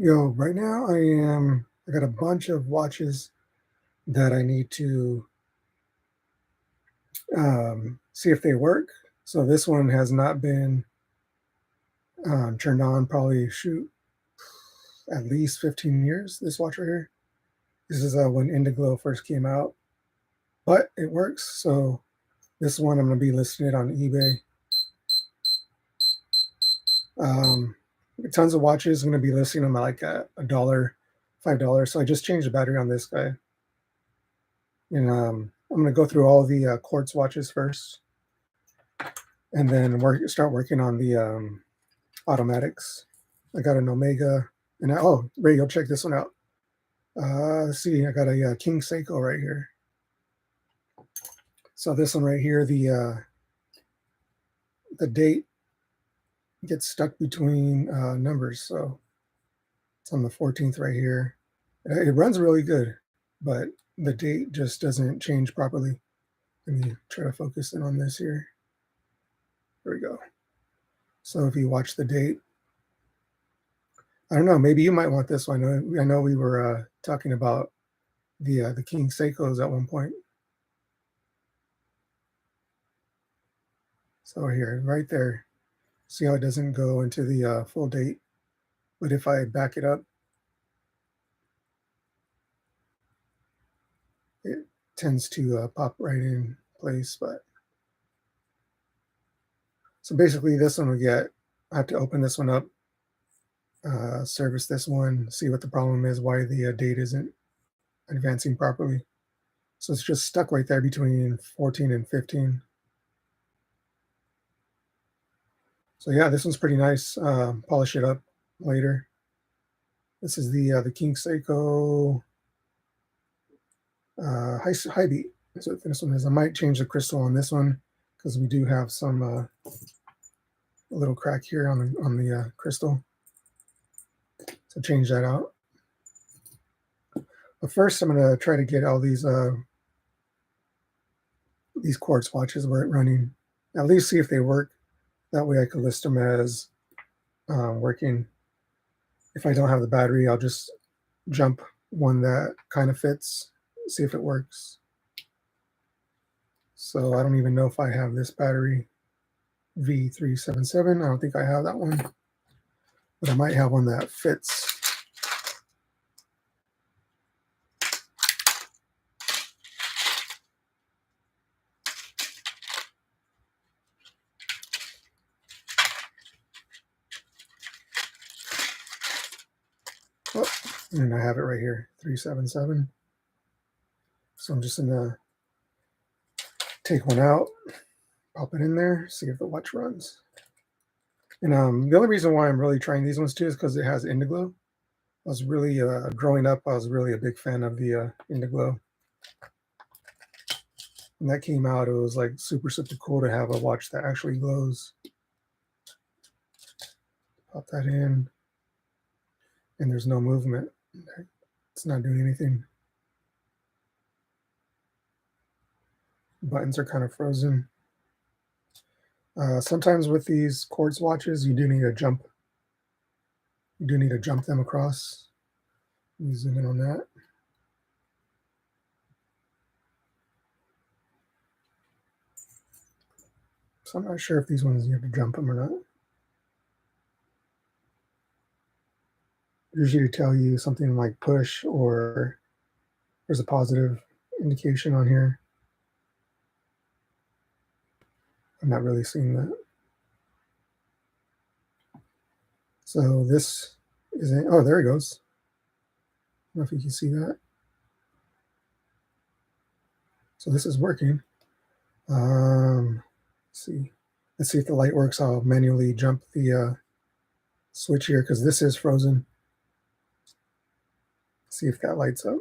Yo, right now I got a bunch of watches that I need to see if they work. So this one has not been turned on probably shoot at least 15 years. This watch right here. This is when Indigo first came out, but it works. So this one I'm gonna be listing it on eBay. Um, Tons of watches. I'm gonna be listing them at like a dollar, $5. So I just changed the battery on this guy, and I'm gonna go through all the quartz watches first, and then start working on the automatics. I got an Omega, and oh, Ray, go check this one out. Let's see, I got a King Seiko right here. So this one right here, the date gets stuck between numbers, so it's on the 14th right here. It runs really good, but the date just doesn't change properly. Let me try to focus in on this here. There we go. So if you watch the date, I don't know, maybe you might want this one. I know we were talking about the King Seikos at one point. So here, right there, see how it doesn't go into the full date, but if I back it up, it tends to pop right in place. But so basically, this one we get. I have to open this one up, service this one, see what the problem is, why the date isn't advancing properly. So it's just stuck right there between 14 and 15. So yeah, this one's pretty nice. Polish it up later. This is the King Seiko high beat. That's what this one is. I might change the crystal on this one because we do have some a little crack here on the crystal. So change that out. But first, I'm going to try to get all these quartz watches running. At least see if they work. That way, I can list them as working. If I don't have the battery, I'll just jump one that kind of fits, see if it works. So I don't even know if I have this battery, V377. I don't think I have that one, but I might have one that fits. Oh, and I have it right here, 377. So I'm just gonna take one out, pop it in there, see if the watch runs. And the only reason why I'm really trying these ones too is because it has Indiglo. I was really growing up, I was really a big fan of the Indiglo. When that came out, it was like super cool to have a watch that actually glows. Pop that in, and there's no movement. It's not doing anything. Buttons are kind of frozen. Sometimes with these quartz watches, you do need to jump. You do need to jump them across. Let me zoom in on that. So I'm not sure if these ones you have to jump them or not. Usually tell you something like push or there's a positive indication on here. I'm not really seeing that. So this is, oh, there it goes. I don't know if you can see that. So this is working. Let's see. Let's see if the light works. I'll manually jump the switch here because this is frozen. See if that lights up.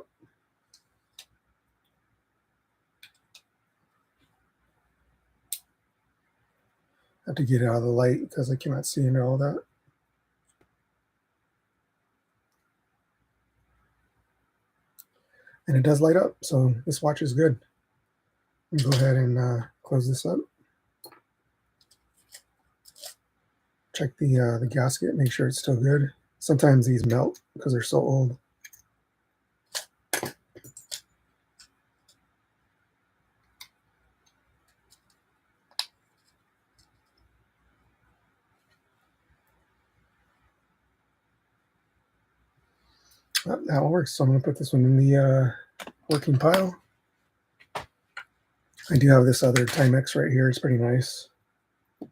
I have to get it out of the light because I cannot see into all that. And it does light up, so this watch is good. Go ahead and close this up. Check the gasket, make sure it's still good. Sometimes these melt because they're so old. Oh, that one works. So I'm going to put this one in the working pile. I do have this other Timex right here. It's pretty nice. I'm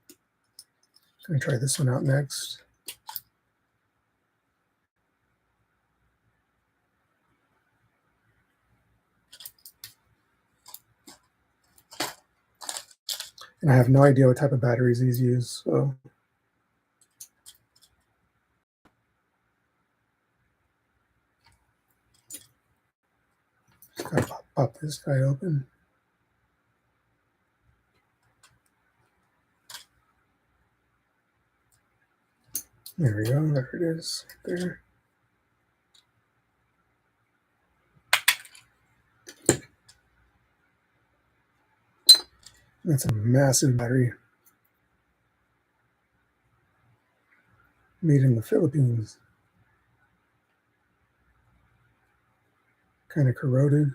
going to try this one out next. And I have no idea what type of batteries these use. So just gotta pop this guy open. There we go. There it is. Right there. That's a massive battery. Made in the Philippines. Kind of corroded.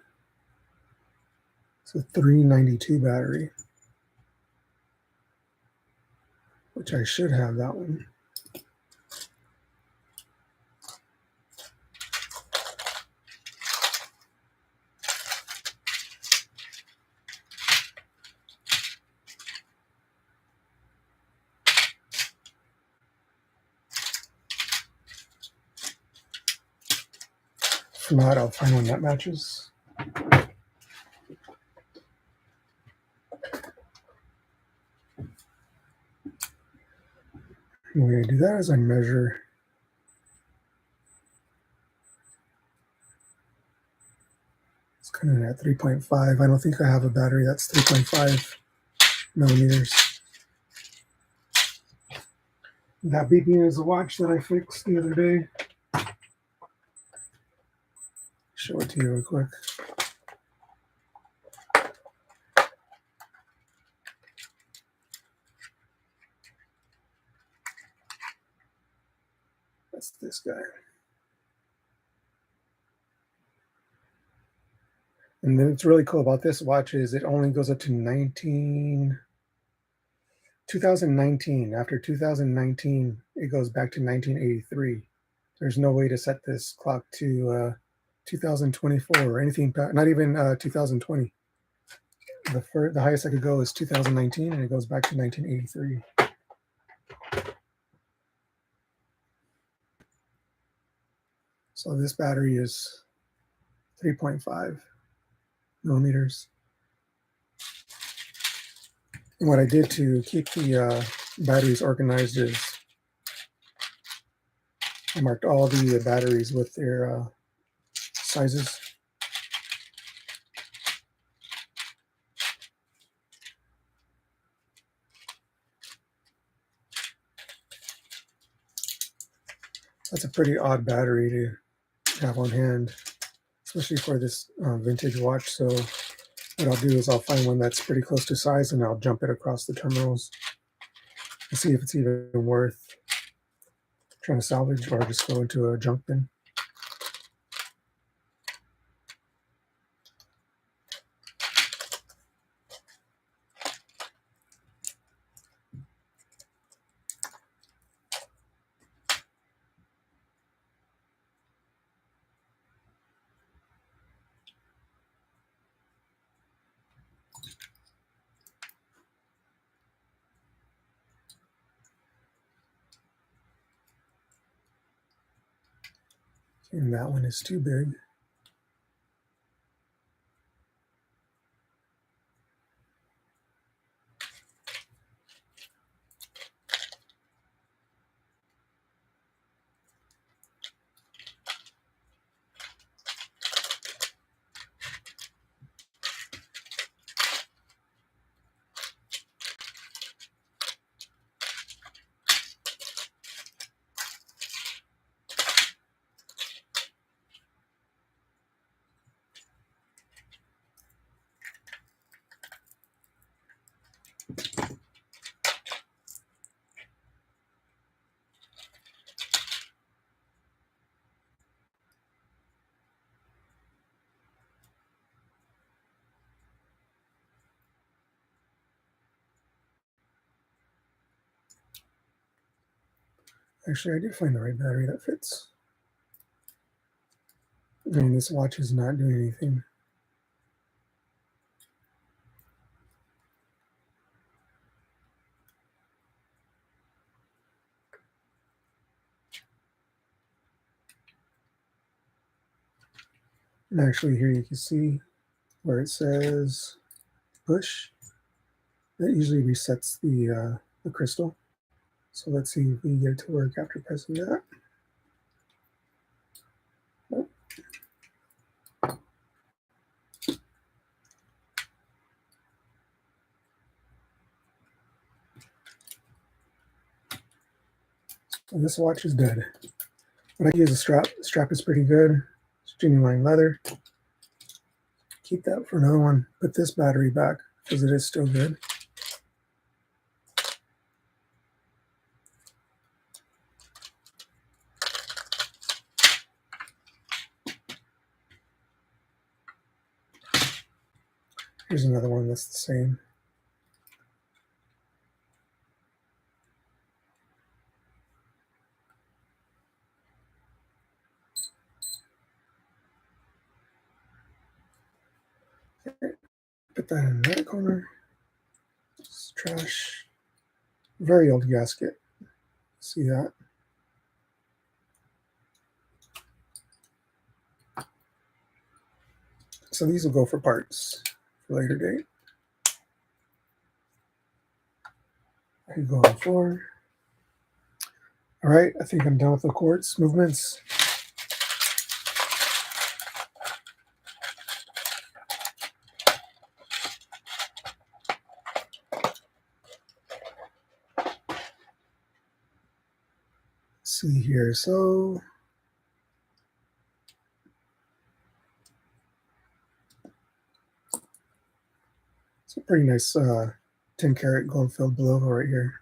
It's a 392 battery. which I should have that one. If not, I'll find one that matches. The way I do that is I measure. It's kind of at 3.5. I don't think I have a battery that's 3.5 millimeters. That beeping is a watch that I fixed the other day. Show it to you real quick. That's this guy. And then what's really cool about this watch is it only goes up to 2019. After 2019, it goes back to 1983. There's no way to set this clock to 2024 or anything, not even 2020. The highest I could go is 2019, and it goes back to 1983. So this battery is 3.5 millimeters. And what I did to keep the batteries organized is I marked all the batteries with their sizes. That's a pretty odd battery to have on hand, especially for this vintage watch. So what I'll do is I'll find one that's pretty close to size and I'll jump it across the terminals and see if it's even worth trying to salvage or just go into a junk bin. And that one is too big. Actually, I did find the right battery that fits. I mean, this watch is not doing anything. And actually here you can see where it says push. That usually resets the crystal. So let's see if we can get it to work after pressing that. Oh. So this watch is dead. But I can use a strap. The strap is pretty good. It's genuine leather. Keep that for another one. Put this battery back because it is still good. Here's another one that's the same. Put that in that corner. It's trash. Very old gasket. See that? So these will go for parts for later date. I can go on the floor. All right, I think I'm done with the quartz movements. Let's see here. So it's a pretty nice 10 karat gold filled below right here.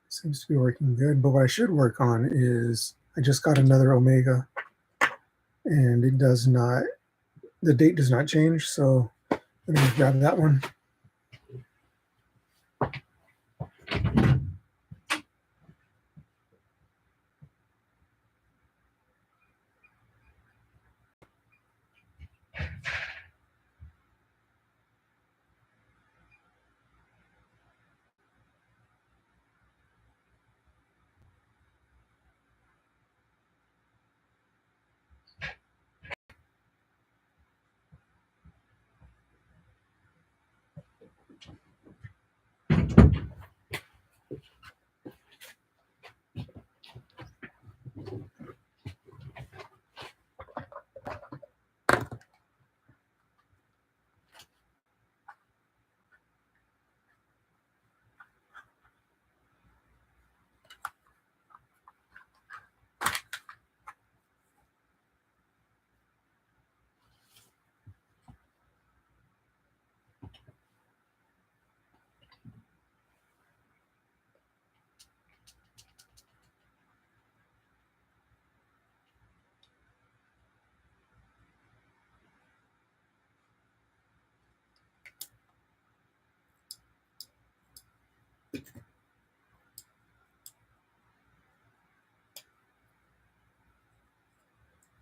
Seems to be working good, but what I should work on is I just got another Omega and it does not, the date does not change. So let me grab that one.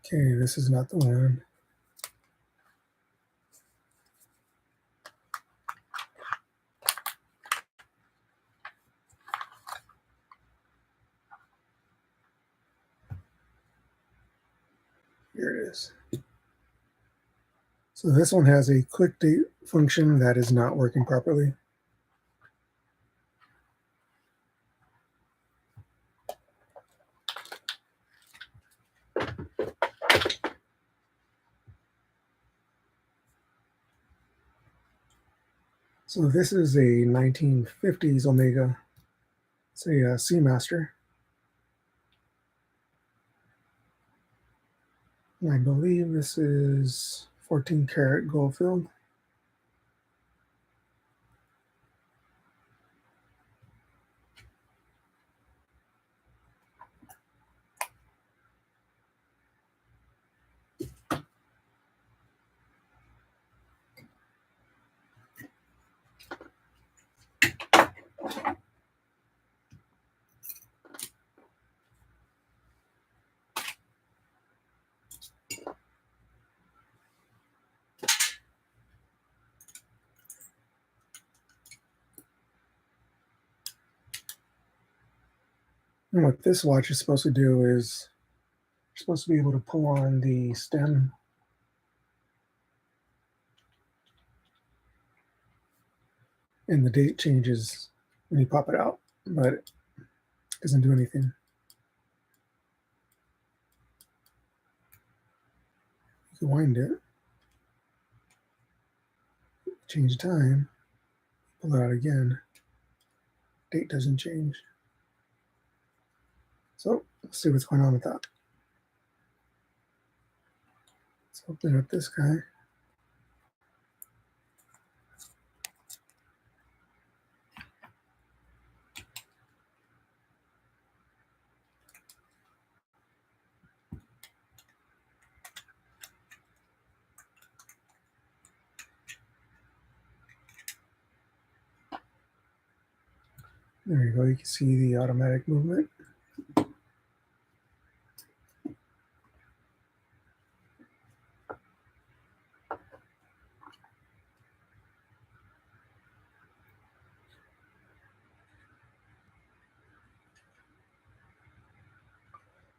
Okay, this is not the one. Here it is. So this one has a quick date function that is not working properly. So this is a 1950s Omega. It's a Seamaster. And I believe this is 14 karat gold filled. And what this watch is supposed to do is you're supposed to be able to pull on the stem and the date changes when you pop it out, but it doesn't do anything. You can wind it, change time, pull it out again, date doesn't change. So let's see what's going on with that. Let's open up this guy. There you go, you can see the automatic movement.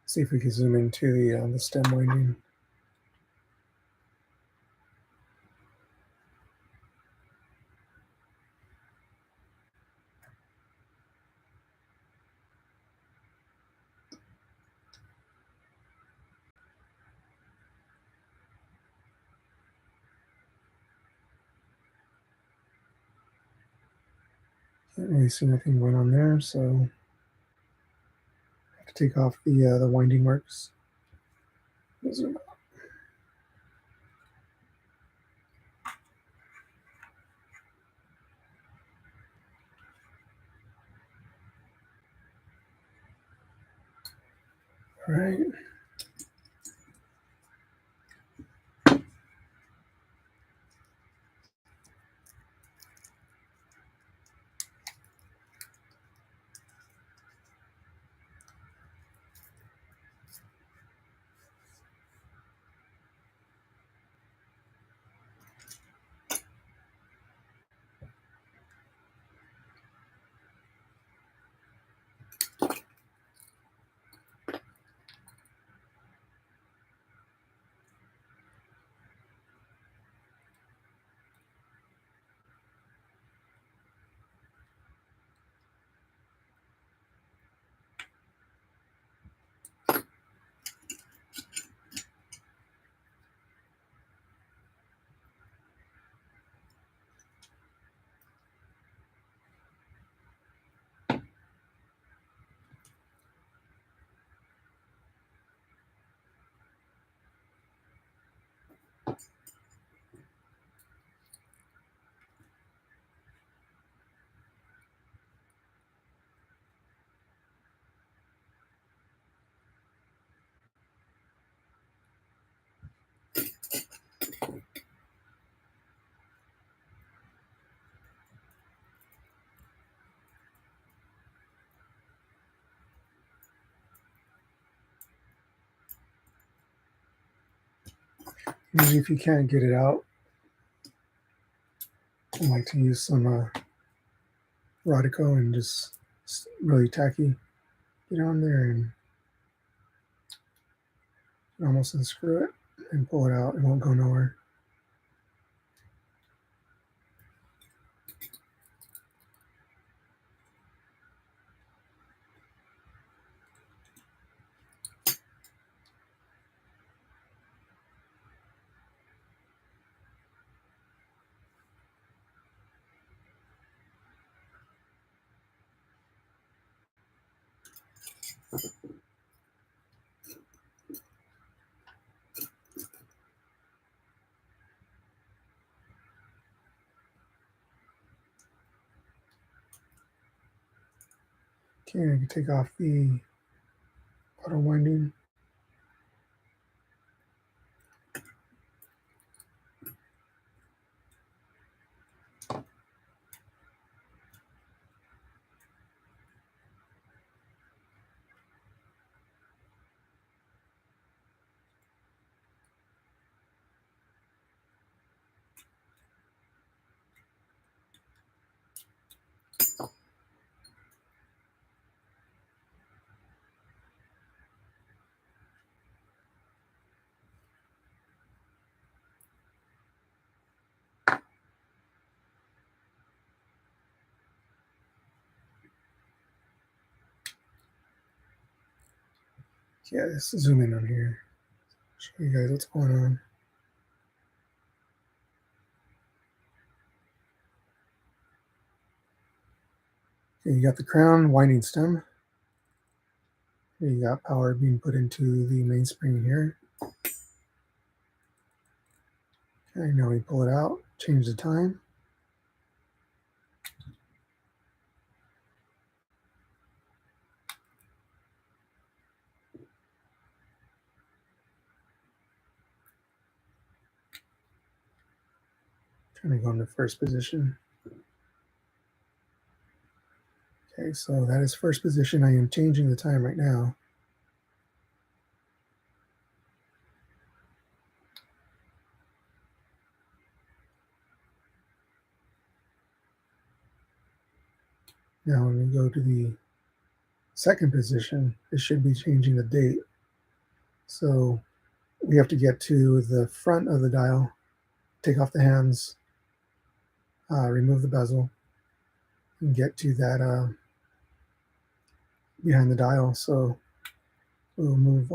See if we can zoom into the stem winding. Can't really see anything going on there, so I have to take off the winding marks. Zoom out. All right. Usually, if you can't get it out, I like to use some Rodico and just really tacky get on there and almost unscrew it and pull it out. It won't go nowhere. Okay, I can take off the auto winding. Yeah, let's zoom in on here. Show you guys what's going on. Okay, you got the crown winding stem. Here you got power being put into the mainspring here. Okay, now we pull it out, change the time. Trying to go into first position. Okay, so that is first position. I am changing the time right now. Now when we go to the second position, it should be changing the date. So we have to get to the front of the dial, take off the hands, remove the bezel, and get to that behind the dial. So we'll move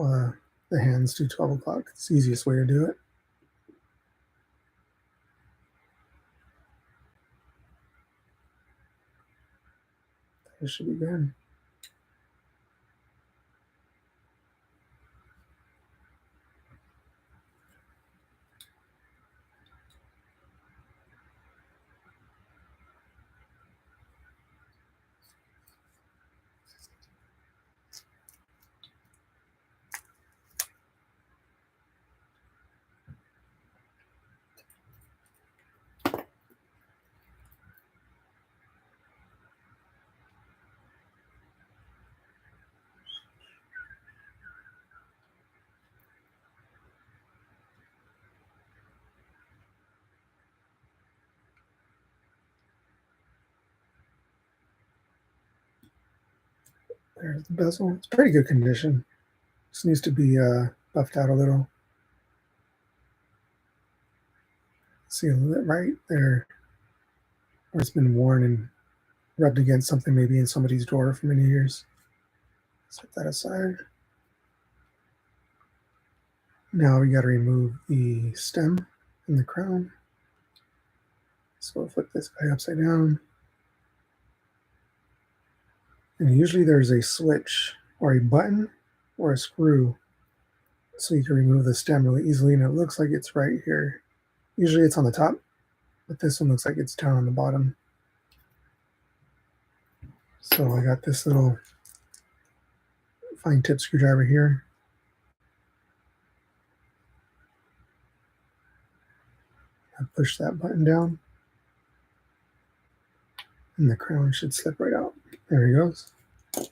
the hands to 12 o'clock. It's the easiest way to do it. This should be good. There's the bezel. It's pretty good condition. Just needs to be buffed out a little. See a little bit right there where it's been worn and rubbed against something maybe in somebody's drawer for many years. Set that aside. Now we got to remove the stem and the crown. So we'll flip this guy upside down. And usually there's a switch or a button or a screw so you can remove the stem really easily, and it looks like it's right here. Usually it's on the top, but this one looks like it's down on the bottom. So I got this little fine tip screwdriver here. I push that button down, and the crown should slip right out. There he goes. Is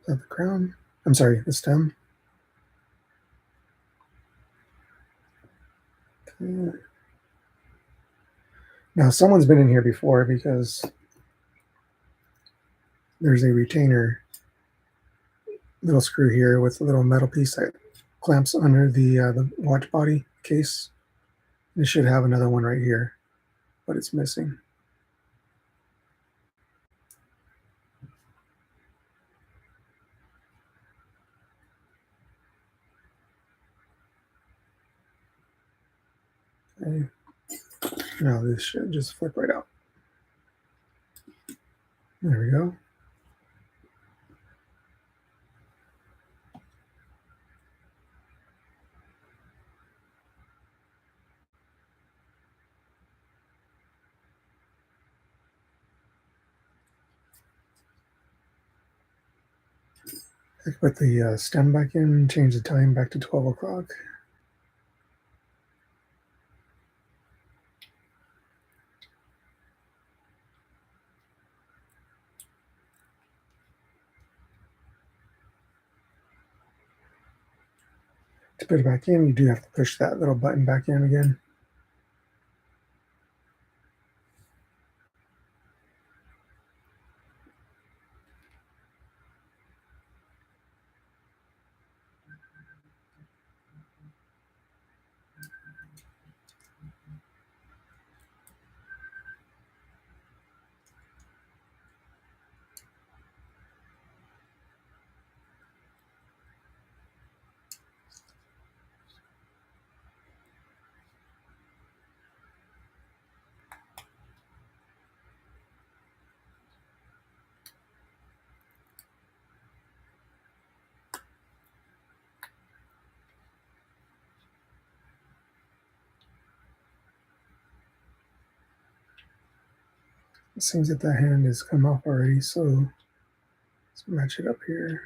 that the crown? I'm sorry, the stem. Okay. Now someone's been in here before because there's a retainer little screw here with a little metal piece that clamps under the watch body case. It should have another one right here, but it's missing. Okay. Now this should just flip right out. There we go. I can put the stem back in, change the time back to 12 o'clock. To put it back in, you do have to push that little button back in again. It seems that the hand has come off already, so let's match it up here.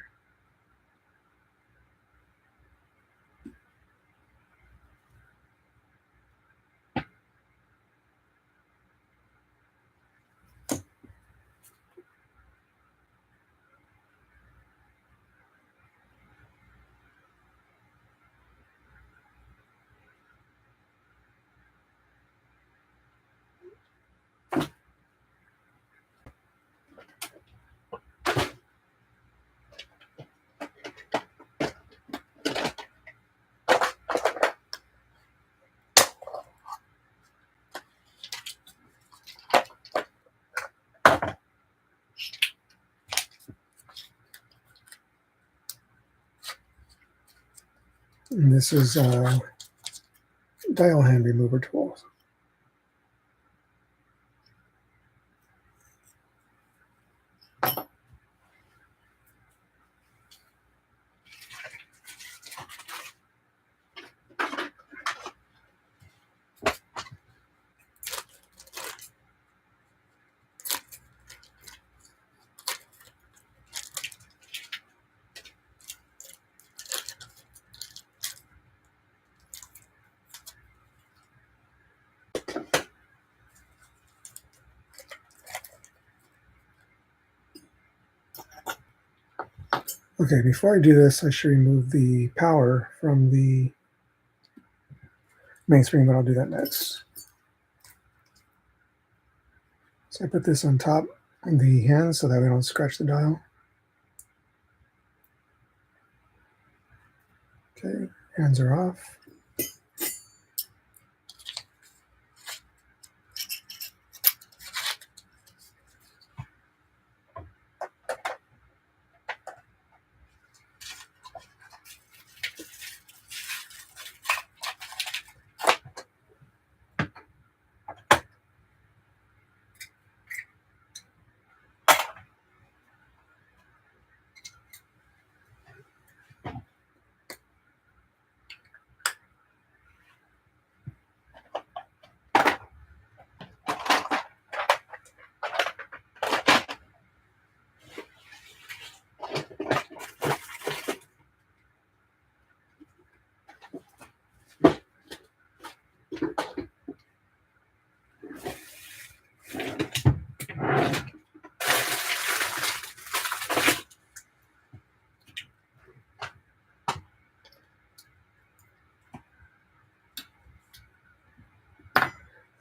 And this is a dial hand remover tool. Okay, before I do this, I should remove the power from the mainspring, but I'll do that next. So I put this on top of the hands so that we don't scratch the dial. Okay, hands are off.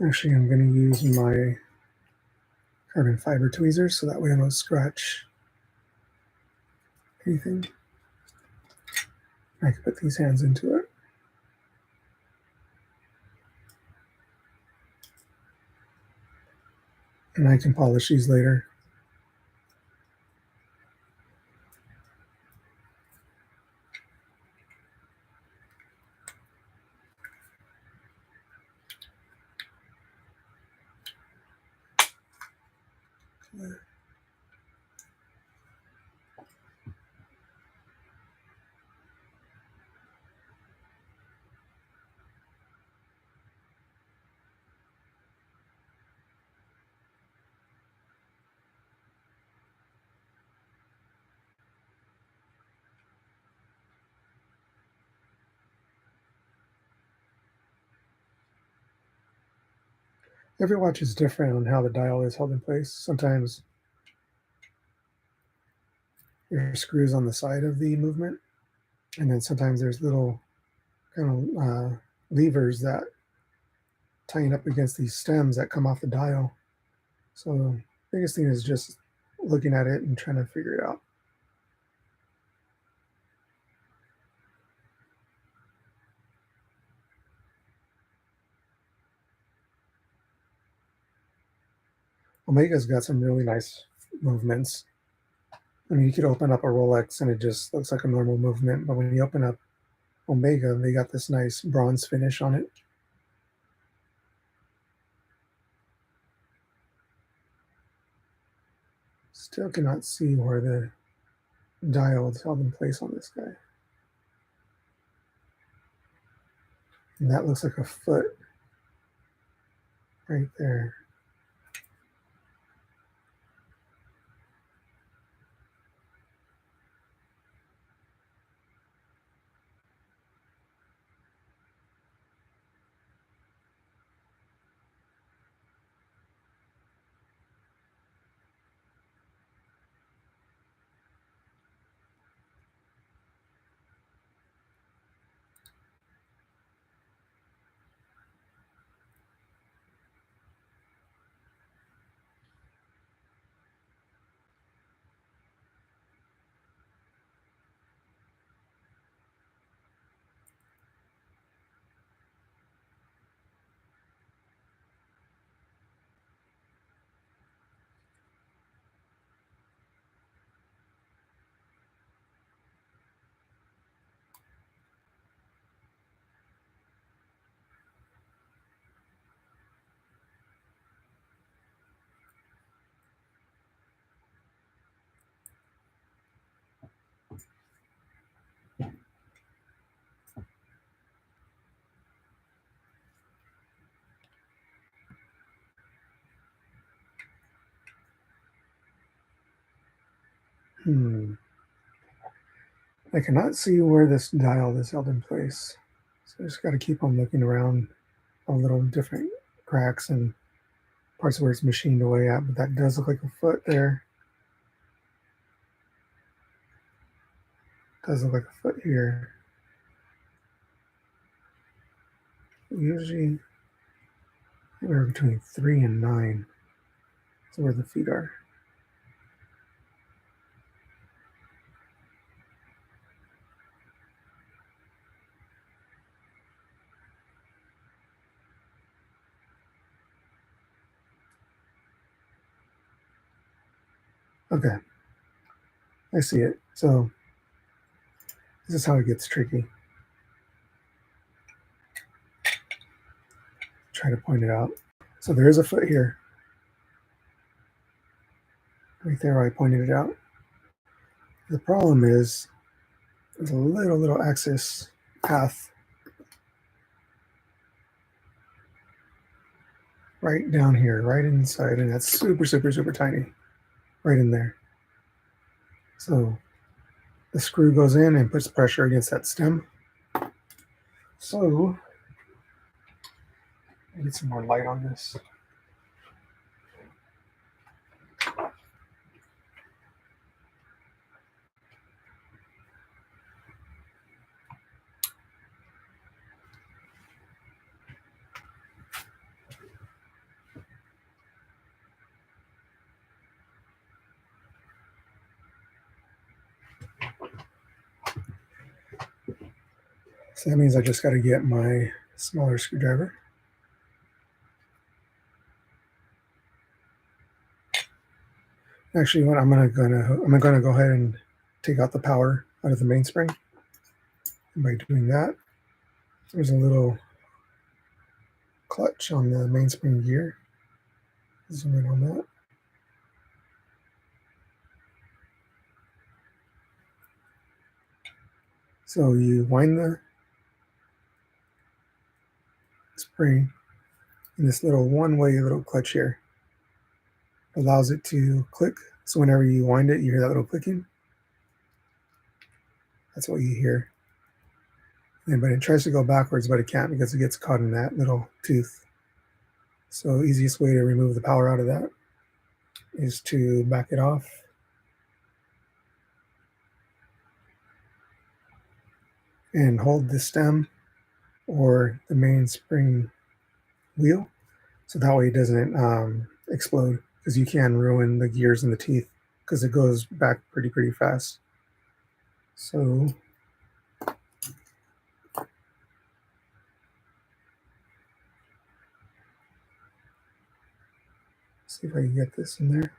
Actually, I'm going to use my carbon fiber tweezers so that way I don't scratch anything. I can put these hands into it. And I can polish these later. Every watch is different on how the dial is held in place. Sometimes there are screws on the side of the movement, and then sometimes there's little kind of levers that tighten up against these stems that come off the dial. So the biggest thing is just looking at it and trying to figure it out. Omega's got some really nice movements. I mean, you could open up a Rolex and it just looks like a normal movement, but when you open up Omega, they got this nice bronze finish on it. Still cannot see where the dial is held in place on this guy. And that looks like a foot right there. Hmm. I cannot see where this dial is held in place. So I just got to keep on looking around all little different cracks and parts where it's machined away at, but that does look like a foot there. Does look like a foot here. Usually we're between 3 and 9. So where the feet are. Okay, I see it. So this is how it gets tricky. Try to point it out. So there is a foot here, right there where I pointed it out. The problem is there's a little axis path right down here, right inside, and that's super tiny, right in there. So the screw goes in and puts pressure against that stem. So I need some more light on this. So that means I just got to get my smaller screwdriver. Actually, what I'm gonna go ahead and take out the power out of the mainspring. And by doing that, there's a little clutch on the mainspring gear. Zoom in on that. So you wind the spring in this little one-way little clutch here. Allows it to click. So whenever you wind it, you hear that little clicking. That's what you hear. But it tries to go backwards, but it can't because it gets caught in that little tooth. So easiest way to remove the power out of that is to back it off. And hold the stem or the mainspring wheel. So that way it doesn't explode, because you can ruin the gears and the teeth because it goes back pretty fast. So see if I can get this in there.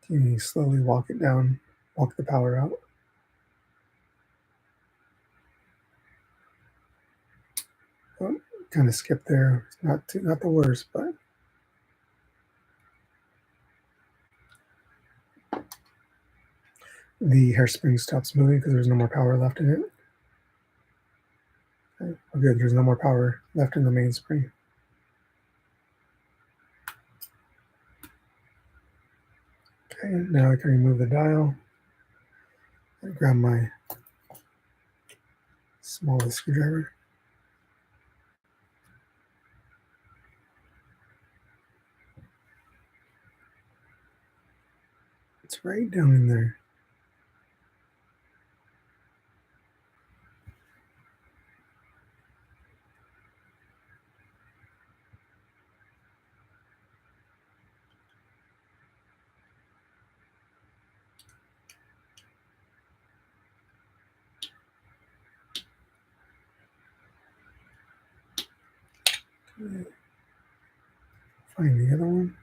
You slowly walk it down, walk the power out. Oh, kind of skip there. Not the worst, but the hairspring stops moving because there's no more power left in it. Okay. Oh, good. There's no more power left in the mainspring. Okay, now I can remove the dial. I grab my smallest screwdriver. It's right down in there. Okay. Find the other one.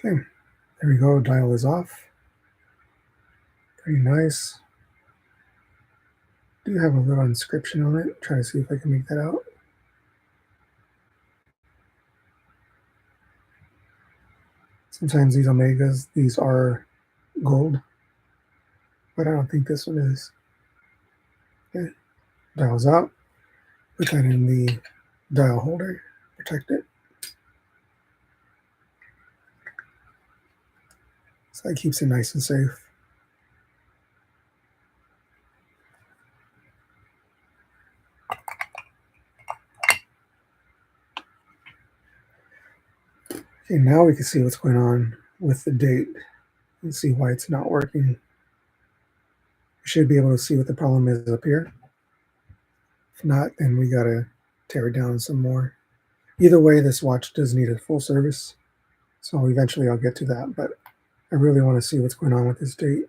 Okay, there we go. Dial is off. Pretty nice. Do have a little inscription on it. Try to see if I can make that out. Sometimes these omegas, these are gold, but I don't think this one is. Okay, dials out. Put that in the dial holder. Protect it. So that keeps it nice and safe. Okay, now we can see what's going on with the date and see why it's not working. You should be able to see what the problem is up here. If not, then we gotta tear it down some more. Either way, this watch does need a full service. So eventually I'll get to that, but I really want to see what's going on with this date.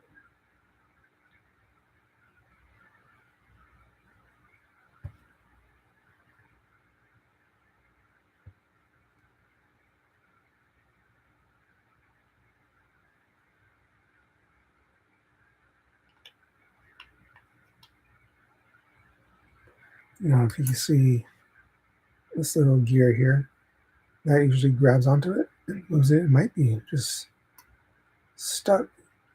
If you see this little gear here, that usually grabs onto it and moves it. It might be just stuck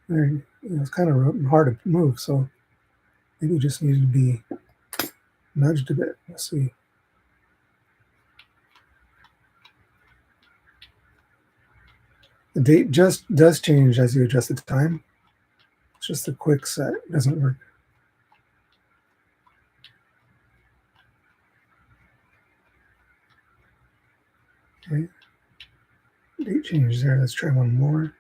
there. It's kind of hard to move, so maybe it just needed to be nudged a bit. Let's see. The date just does change as you adjust the time. It's just a quick set. It doesn't work. Okay. Date change there. Let's try one more.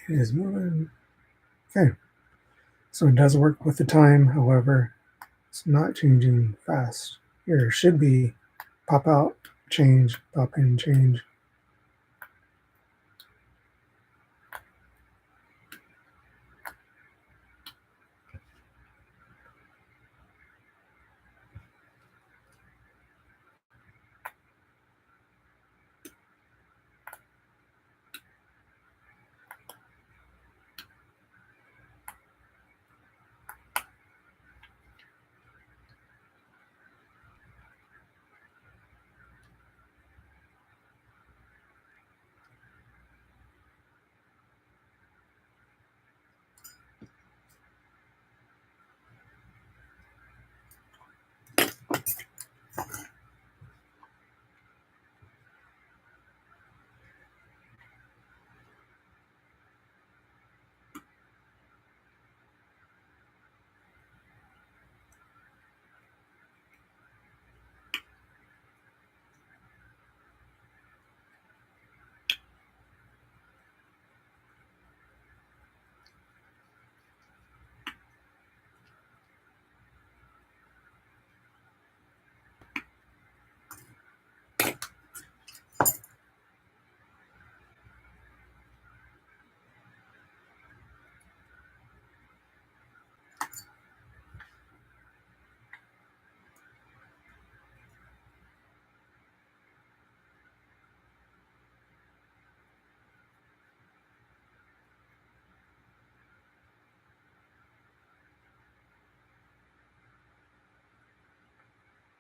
It is moving. Okay. So it does work with the time. However, it's not changing fast. Here it should be pop out, change, pop in, change.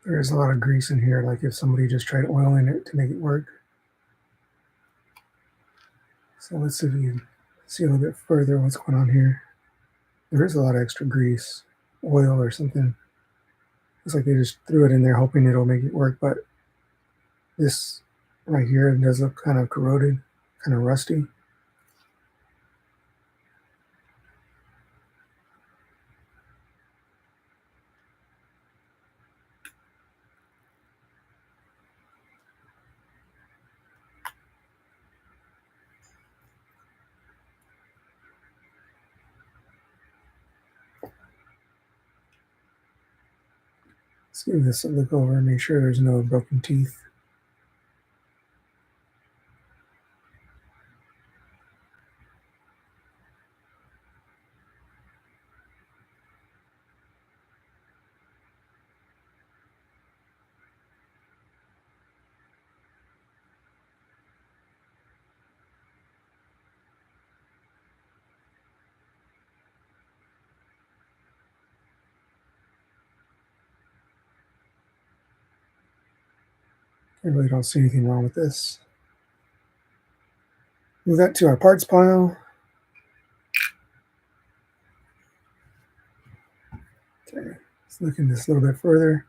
There is a lot of grease in here, like if somebody just tried oiling it to make it work. So let's see if we can see a little bit further what's going on here. There is a lot of extra grease, oil or something. Looks like they just threw it in there hoping it'll make it work, but this right here does look kind of corroded, kind of rusty. Let's give this a look over and make sure there's no broken teeth. I really don't see anything wrong with this. Move that to our parts pile. Okay, let's look into this a little bit further.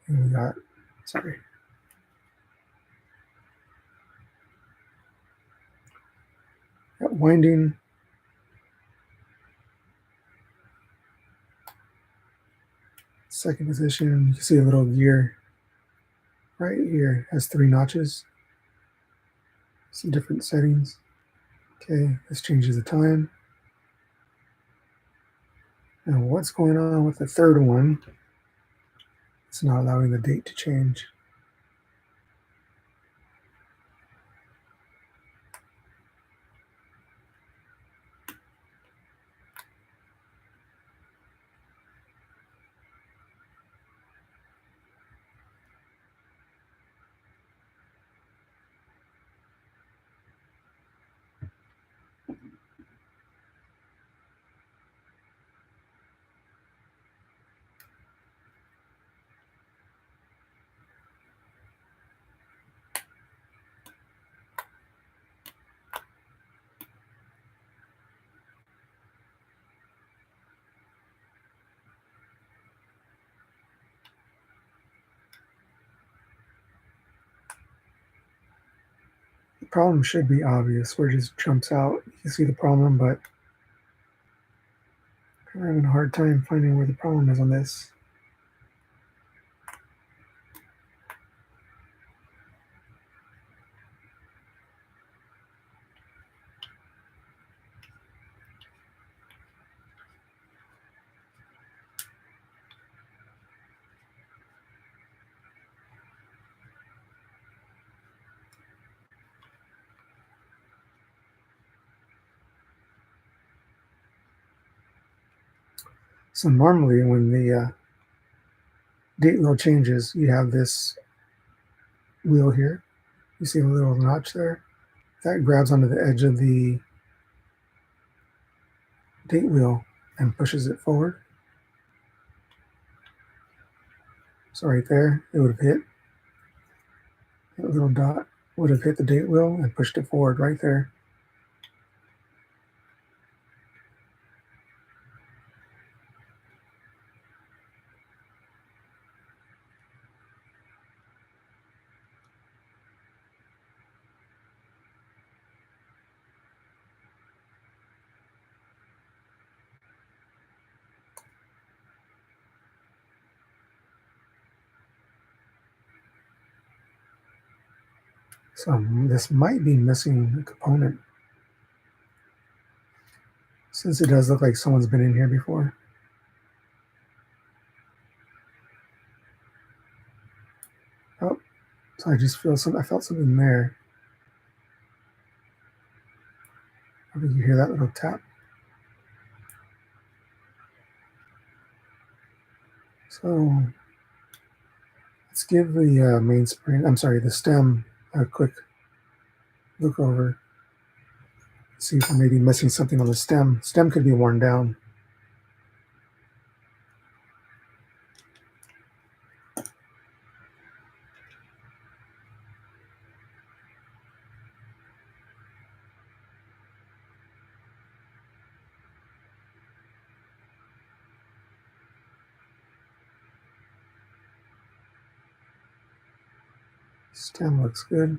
And we got, sorry, got winding. Second position, you can see a little gear right here, has 3 notches, some different settings. Okay, this changes the time. Now what's going on with the third one? It's not allowing the date to change. The problem should be obvious where it just jumps out. You can see the problem, but I'm having a hard time finding where the problem is on this. So normally when the date wheel changes, you have this wheel here. You see a little notch there? That grabs onto the edge of the date wheel and pushes it forward. So right there, it would have hit, that little dot would have hit the date wheel and pushed it forward right there. So this might be missing a component, since it does look like someone's been in here before. Oh, so I just feel I felt something there. I think you hear that little tap. So let's give the main spring, I'm sorry, the stem a quick look over. See if we're maybe missing something on the stem. Stem could be worn down. Stem looks good.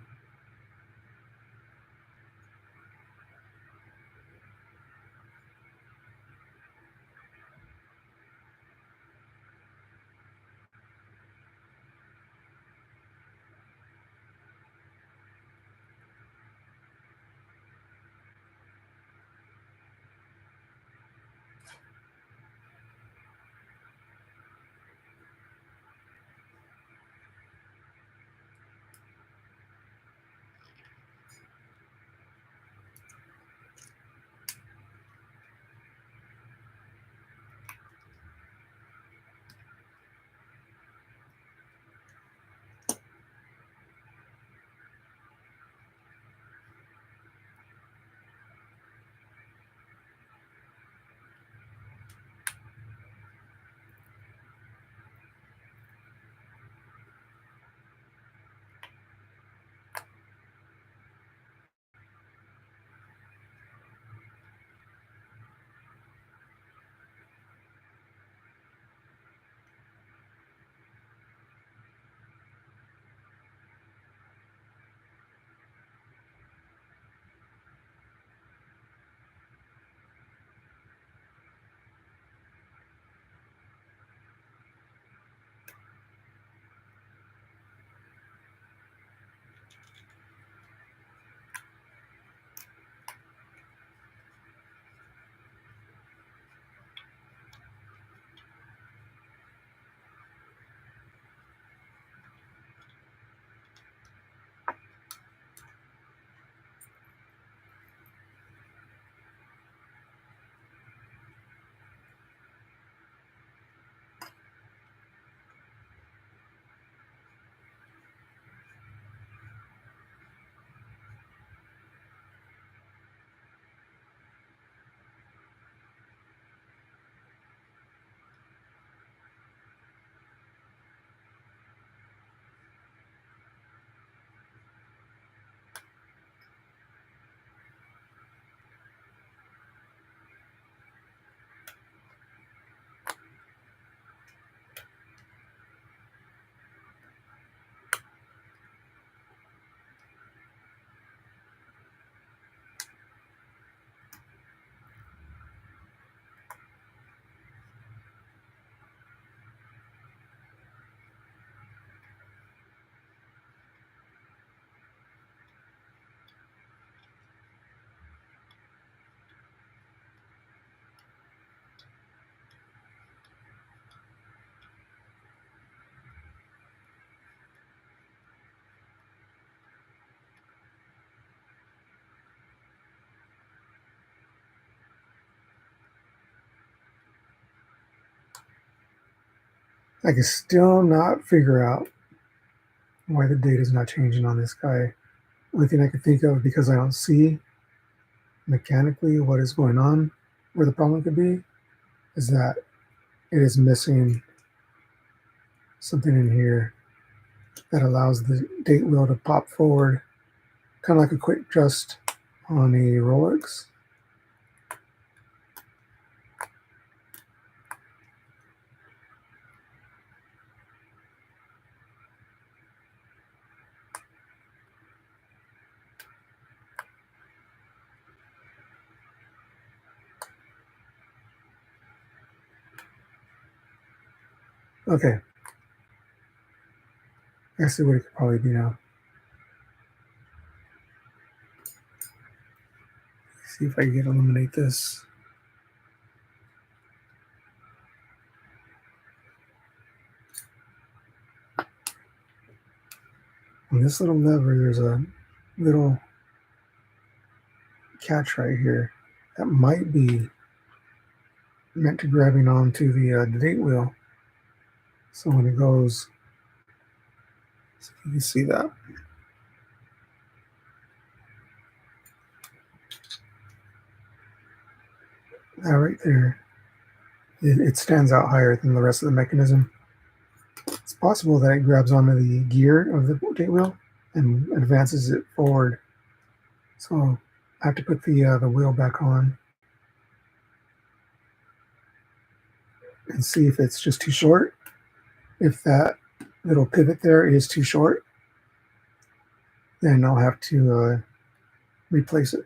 I can still not figure out why the date is not changing on this guy. Only thing I can think of, because I don't see mechanically what is going on, where the problem could be, is that it is missing something in here that allows the date wheel to pop forward, kind of like a quick adjust on a Rolex. Okay, I see what it could probably be now. See if I can eliminate this. On this little lever, there's a little catch right here that might be meant to grabbing onto the date wheel. So when it goes, so you can see that. That right there, it stands out higher than the rest of the mechanism. It's possible that it grabs onto the gear of the date wheel and advances it forward. So I have to put the wheel back on and see if it's just too short. If that little pivot there is too short, then I'll have to replace it.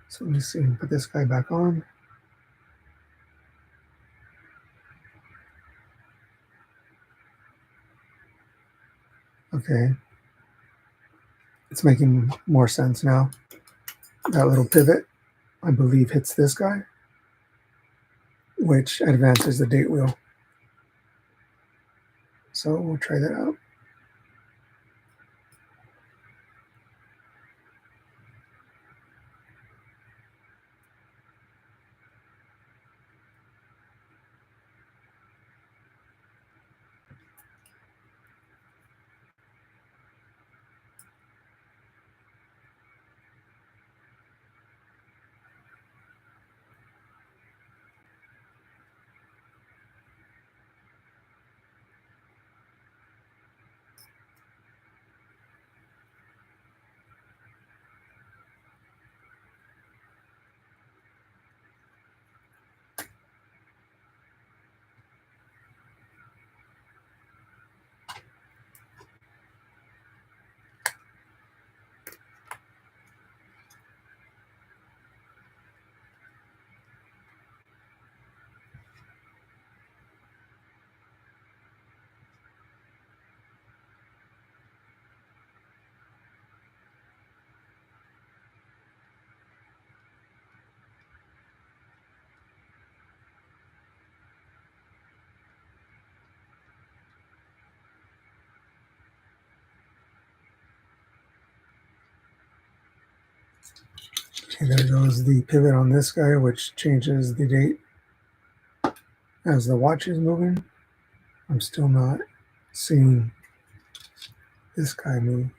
So let me see, put this guy back on. Okay, it's making more sense now. That little pivot, I believe, hits this guy, which advances the date wheel. So we'll try that out. Okay, there goes the pivot on this guy, which changes the date as the watch is moving. I'm still not seeing this guy move.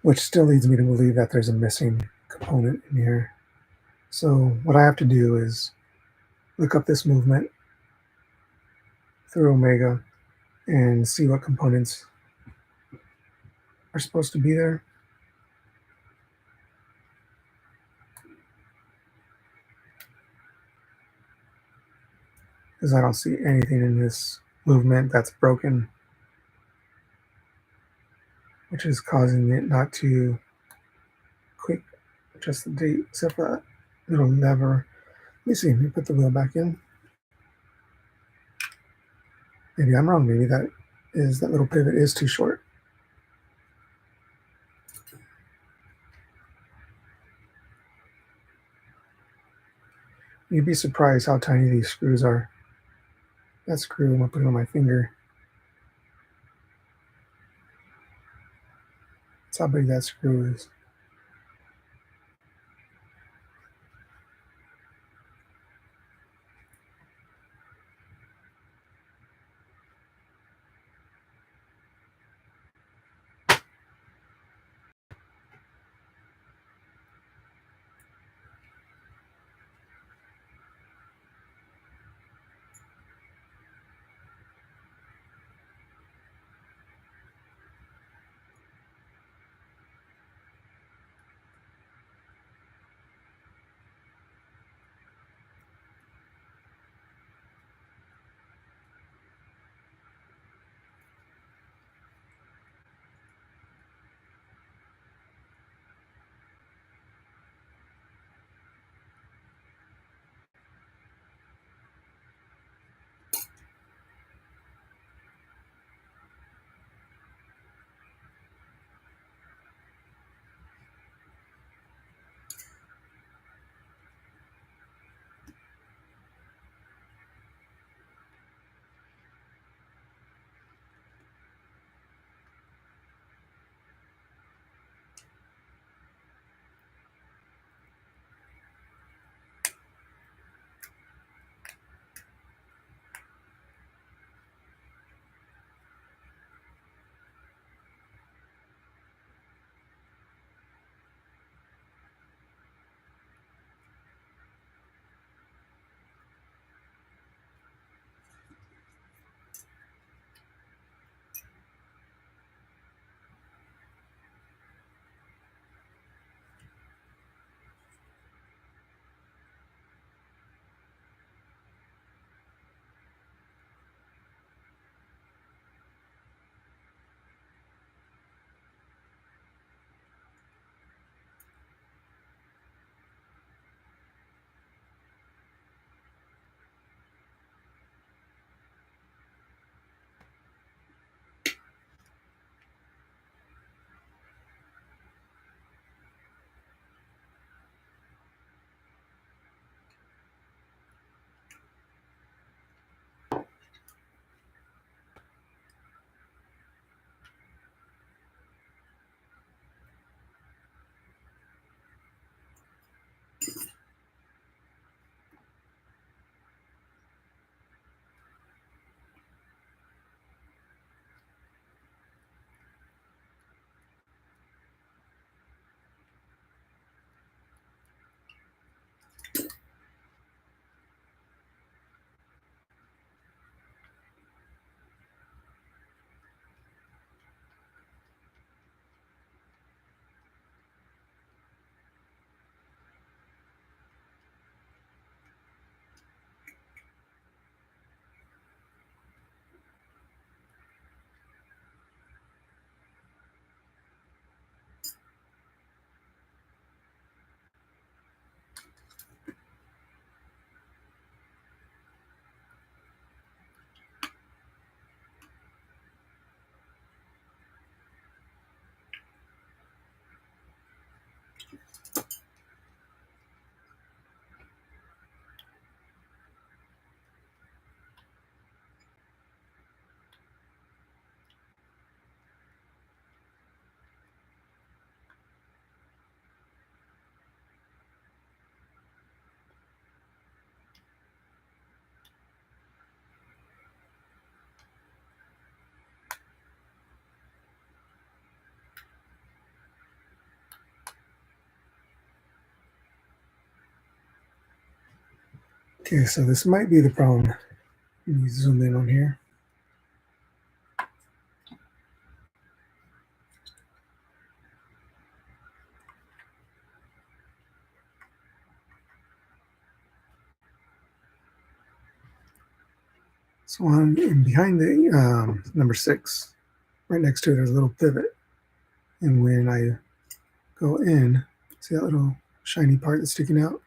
Which still leads me to believe that there's a missing component in here. So what I have to do is look up this movement through Omega and see what components are supposed to be there. Because I don't see anything in this movement that's broken, which is causing it not to quick adjust the date, except for that little lever. Let me see, let me put the wheel back in. Maybe I'm wrong, maybe that little pivot is too short. You'd be surprised how tiny these screws are. That screw, I'm gonna put it on my finger. That's how big that screw is. Okay, so this might be the problem. Let me zoom in on here. So on and behind the number 6, right next to it, there's a little pivot. And when I go in, see that little shiny part that's sticking out?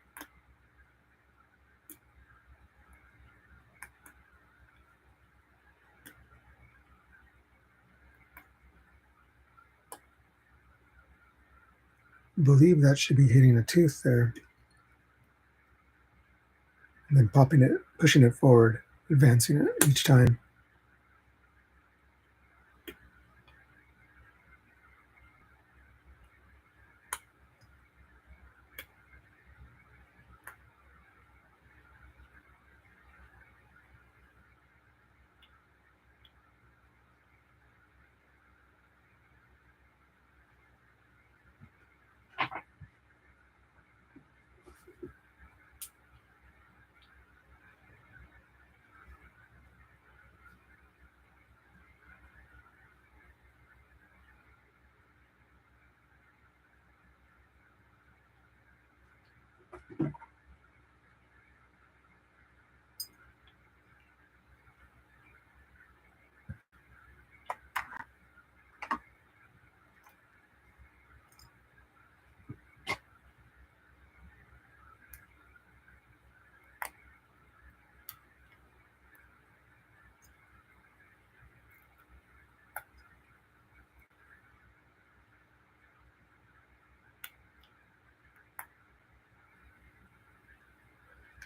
I believe that should be hitting a tooth there, and then popping it, pushing it forward, advancing it each time.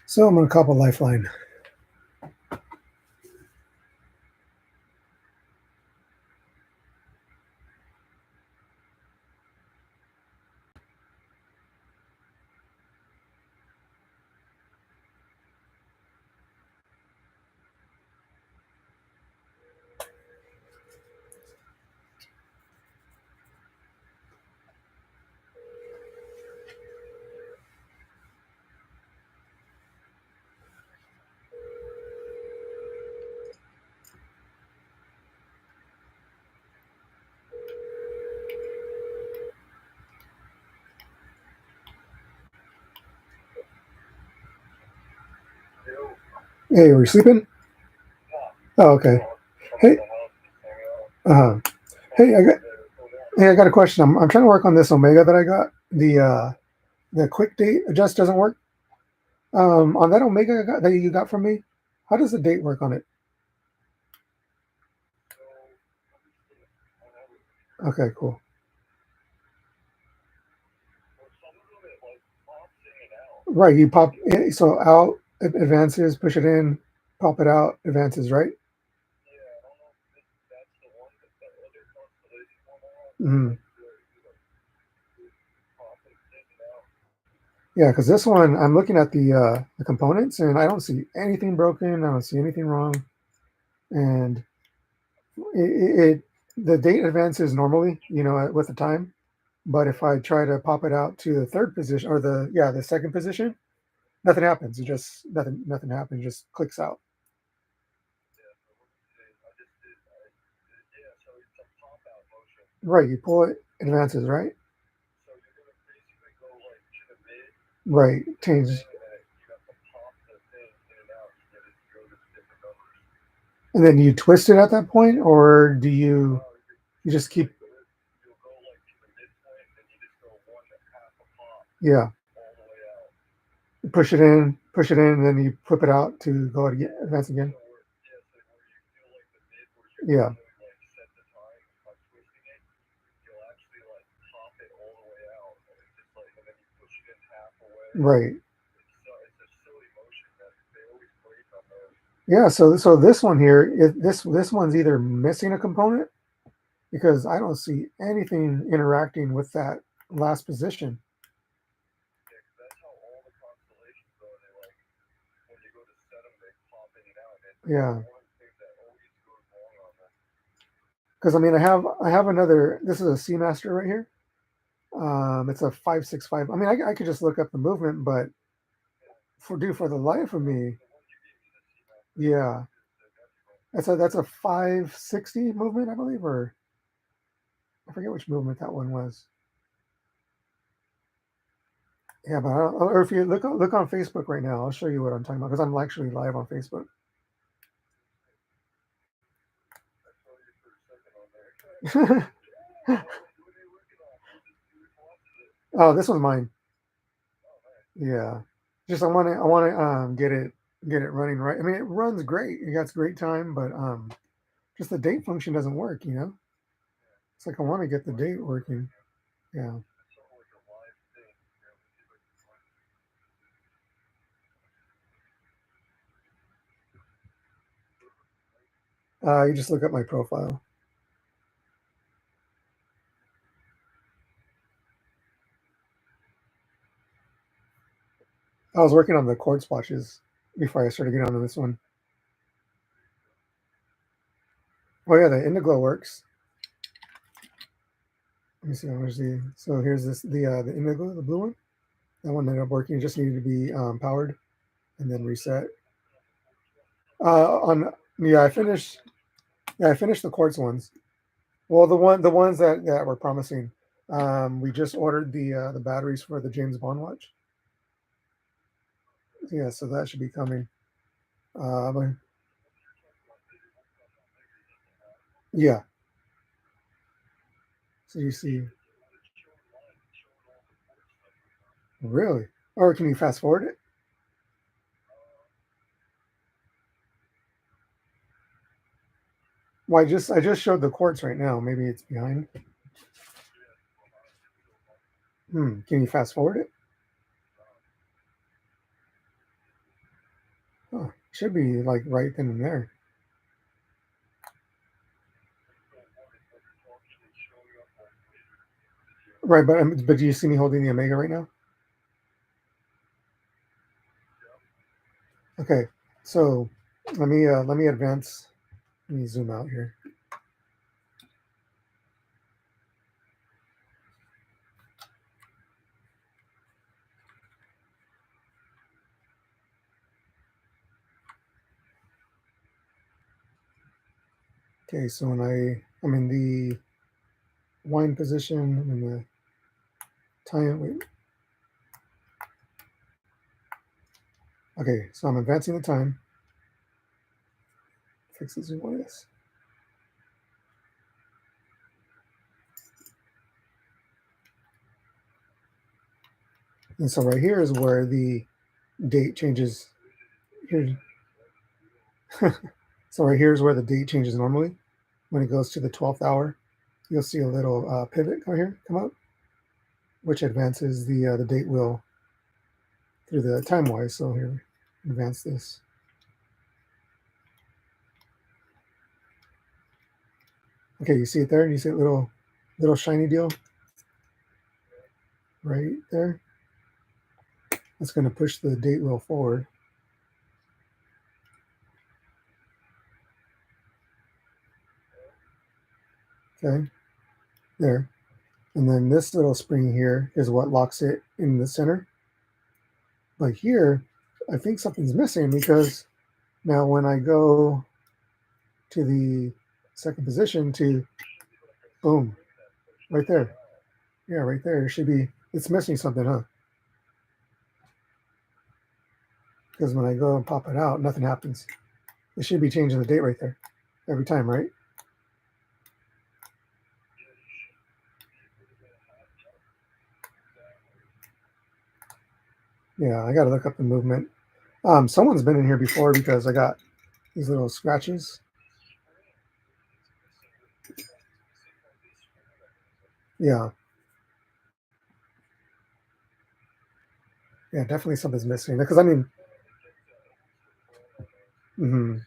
So I'm gonna cop a lifeline. Hey, were you sleeping? Oh, okay. Hey, uh, hey, I got a question. I'm trying to work on this Omega that I got. The quick date adjust doesn't work. On that Omega that you got from me, how does the date work on it? Okay, cool. Right, you pop so out advances, push it in, pop it out, advances, right? Mhm. Yeah, because this one, I'm looking at the components, and I don't see anything broken. I don't see anything wrong, and it the date advances normally, with the time. But if I try to pop it out to the third position or the second position, nothing happens. It just nothing happens. It just clicks out. Right, you pull it, it advances, right? Right, change. And then you twist it at that point, or do you just keep? Yeah, push it in, and then you flip it out to go again, advance again. Yeah, right. Yeah, so this one here, this one's either missing a component because I don't see anything interacting with that last position. Yeah, because I mean, I have another. This is a Seamaster right here. It's a 565. I mean, I could just look up the movement, but for the life of me, yeah, that's a 560 movement, I believe, or I forget which movement that one was. Yeah, but or if you look on Facebook right now, I'll show you what I'm talking about because I'm actually live on Facebook. Oh, this one's mine. Yeah, just I want to get it running right. I mean, it runs great. It got great time, but just the date function doesn't work. It's like I want to get the date working. Yeah, you just look at my profile. I was working on the quartz watches before I started getting onto this one. Oh yeah, the Indiglo works. Let me see. Where's the? So here's the Indigo, the blue one. That one ended up working. It just needed to be powered and then reset. On yeah, I finished. Yeah, I finished the quartz ones. Well, the ones that were promising. We just ordered the batteries for the James Bond watch. Yeah, so that should be coming. But yeah, so you see, really? Or can you fast forward it? Well, I just showed the quartz right now. Maybe it's behind. Can you fast forward it? Huh. Should be like right then and there. Right, but do you see me holding the omega right now? Okay, so let me advance. Let me zoom out here. Okay, so I'm in the wine position, I'm in the time. Wait, okay, so I'm advancing the time. Fix the zoom on this. And so right here is where the date changes. Here, so right here is where the date changes normally. When it goes to the 12th hour, you'll see a little pivot come up, which advances the date wheel through the time wise. So here, advance this. Okay, you see it there? You see a little shiny deal right there? That's going to push the date wheel forward. Okay, there. And then this little spring here is what locks it in the center. But here, I think something's missing because now when I go to the second position to boom, right there. Yeah, right there. It should be, it's missing something, huh? Because when I go and pop it out, nothing happens. It should be changing the date right there every time, right? Yeah, I got to look up the movement. Someone's been in here before because I got these little scratches. Yeah, yeah, definitely something's missing. Because I mean, mhm.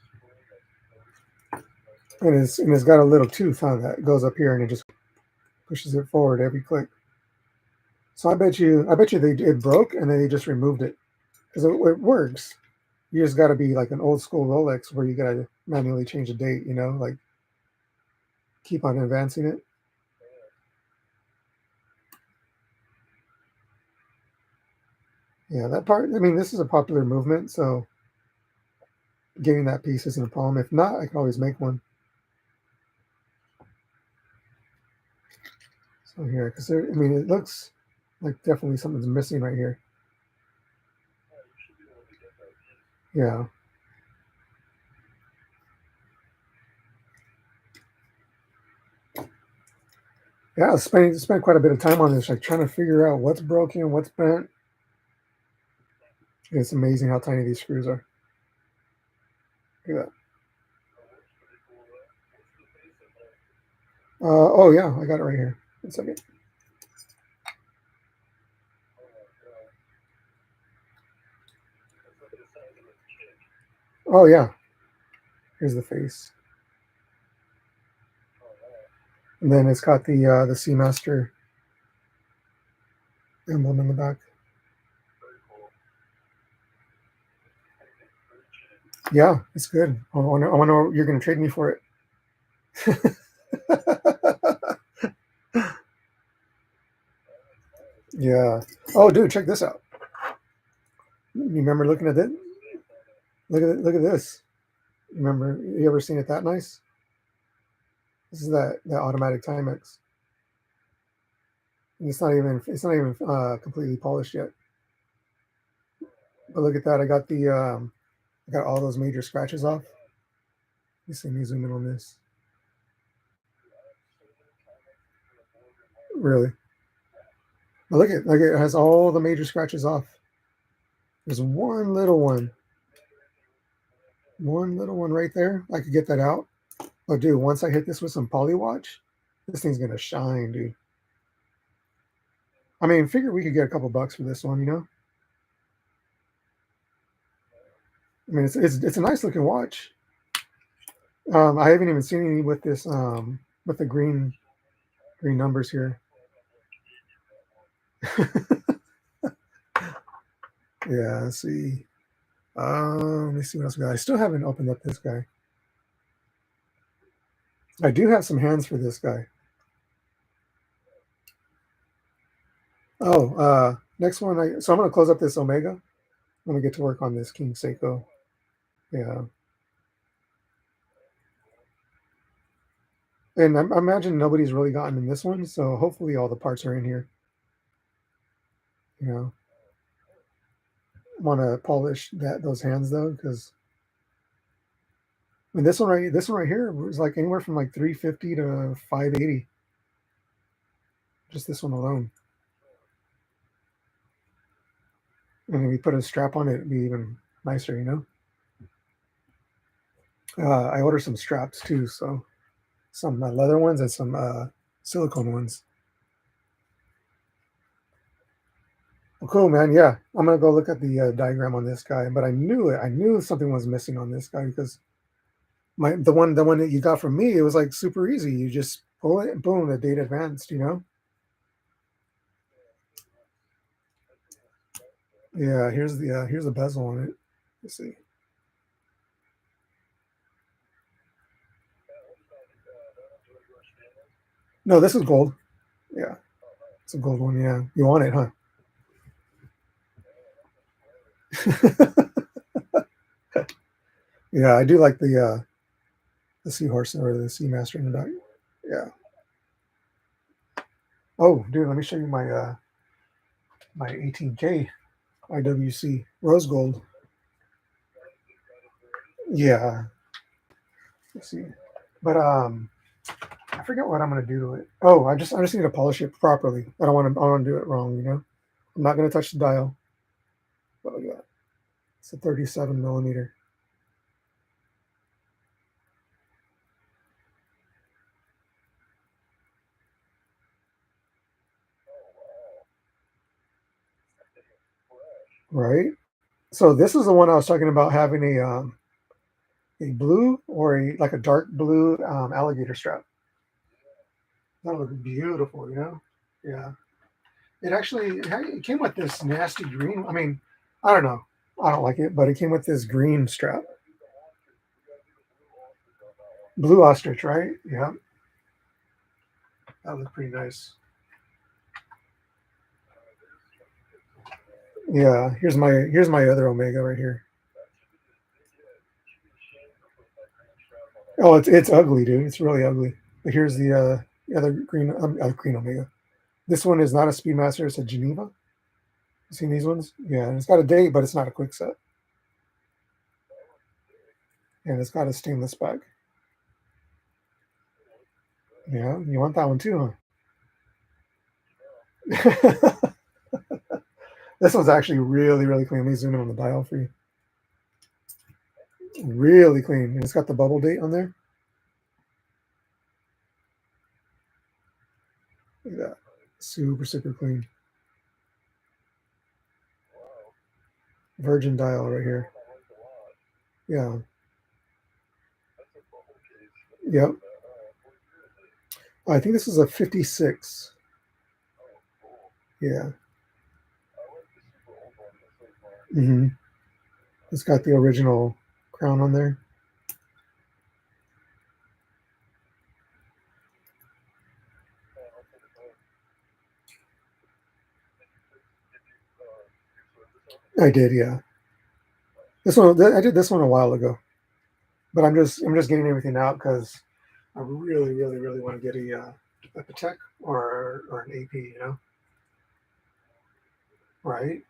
And it's got a little tooth, huh, that goes up here and it just pushes it forward every click. So I bet you it broke and then they just removed it because it works. You just got to be like an old school Rolex where you got to manually change the date. Like keep on advancing it. Yeah, that part. I mean, this is a popular movement, so getting that piece isn't a problem. If not, I can always make one. So here, because I mean, it looks like definitely something's missing right here. Yeah, yeah. I spent quite a bit of time on this, like trying to figure out what's broken, what's bent. It's amazing how tiny these screws are. Look at that. Oh yeah, I got it right here. 1 second. Oh yeah, here's the face, and then it's got the Seamaster emblem in the back. Yeah, it's good. I wonder what you're gonna trade me for it. Yeah. Oh, dude, check this out. You remember looking at it? Look at this. Remember, you ever seen it that nice? This is that automatic Timex. It's not even completely polished yet, But look at that. I got all those major scratches off. Let me zoom in on this. Really. But look at it has all the major scratches off. There's one little one right there. I could get that out. Oh, dude, once I hit this with some poly watch, this thing's gonna shine, dude. I mean, figure we could get a couple bucks for this one, you know? I mean, it's a nice looking watch. I haven't even seen any with this with the green numbers here. Yeah, let's see. Let me see what else we got. I still haven't opened up this guy. I do have some hands for this guy. Oh, next one. So I'm gonna close up this Omega. I'm gonna get to work on this King Seiko. Yeah, and I imagine nobody's really gotten in this one, so hopefully all the parts are in here. You know, want to polish those hands though, because I mean this one right here was like anywhere from like 350 to 580. Just this one alone. And if we put a strap on it, it'd be even nicer, you know. I ordered some straps too, so some leather ones and some silicone ones. Well, cool, man. Yeah, I'm gonna go look at the diagram on this guy. But I knew it. I knew something was missing on this guy because the one that you got from me, it was like super easy. You just pull it, and boom, the date advanced. You know. Yeah. Here's the bezel on it. Let's see. No, this is gold. Yeah, it's a gold one. Yeah, you want it, huh? Yeah, I do like the seahorse or the seamaster in the back. Yeah. Oh, dude, let me show you my 18K IWC rose gold. Yeah. Let's see. But I forget what I'm gonna do to it. Oh, I just need to polish it properly. I don't want to do it wrong, you know? I'm not gonna touch the dial. But look at that. It's a 37 millimeter. Right? So this is the one I was talking about having a blue or a like a dark blue alligator strap. That would look beautiful, you know? Yeah. It came with this nasty green. I mean, I don't know. I don't like it, but it came with this green strap. Blue ostrich, right? Yeah. That looked pretty nice. Yeah. Here's my other Omega right here. Oh, it's ugly, dude. It's really ugly. But here's the other green Omega. This one is not a Speedmaster. It's a Geneva. You seen these ones? Yeah, and it's got a date, but it's not a quick set, and it's got a stainless back. Yeah, you want that one too, huh? This one's actually really clean. Let me zoom in on the dial for you. Really clean. And it's got the bubble date on there. Look at that. Super clean. Virgin dial right here. Yeah. Yep. I think this is a 56. Yeah. hmm It's got the original crown on there. I did, yeah. I did this one a while ago, but I'm just getting everything out because I really want to get a Patek or an AP, you know, right?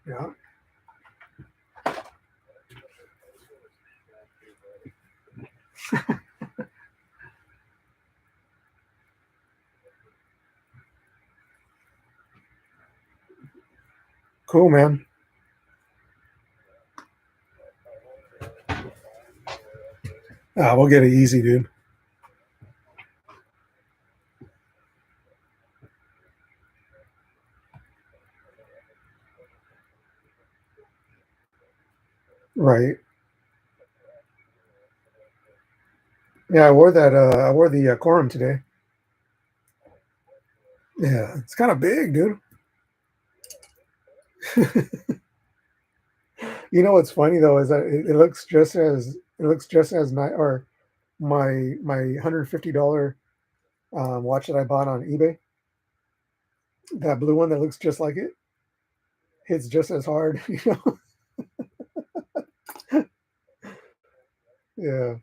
Yeah. Cool, man. Ah, we'll get it easy, dude. Right. Yeah, I wore that. I wore the quorum today. Yeah, it's kind of big, dude. You know what's funny though is that it looks just as nice. Or my $150 watch that I bought on eBay, that blue one that looks just like it, hits just as hard. You know? Yeah.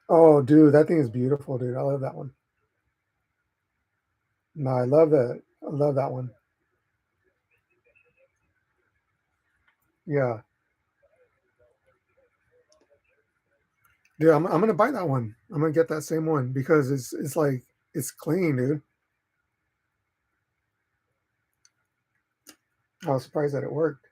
Oh, dude, that thing is beautiful, dude. I love that one. No, I love that. I love that one. Yeah, dude, I'm gonna buy that one. I'm gonna get that same one because it's like it's clean, dude. I was surprised that it worked.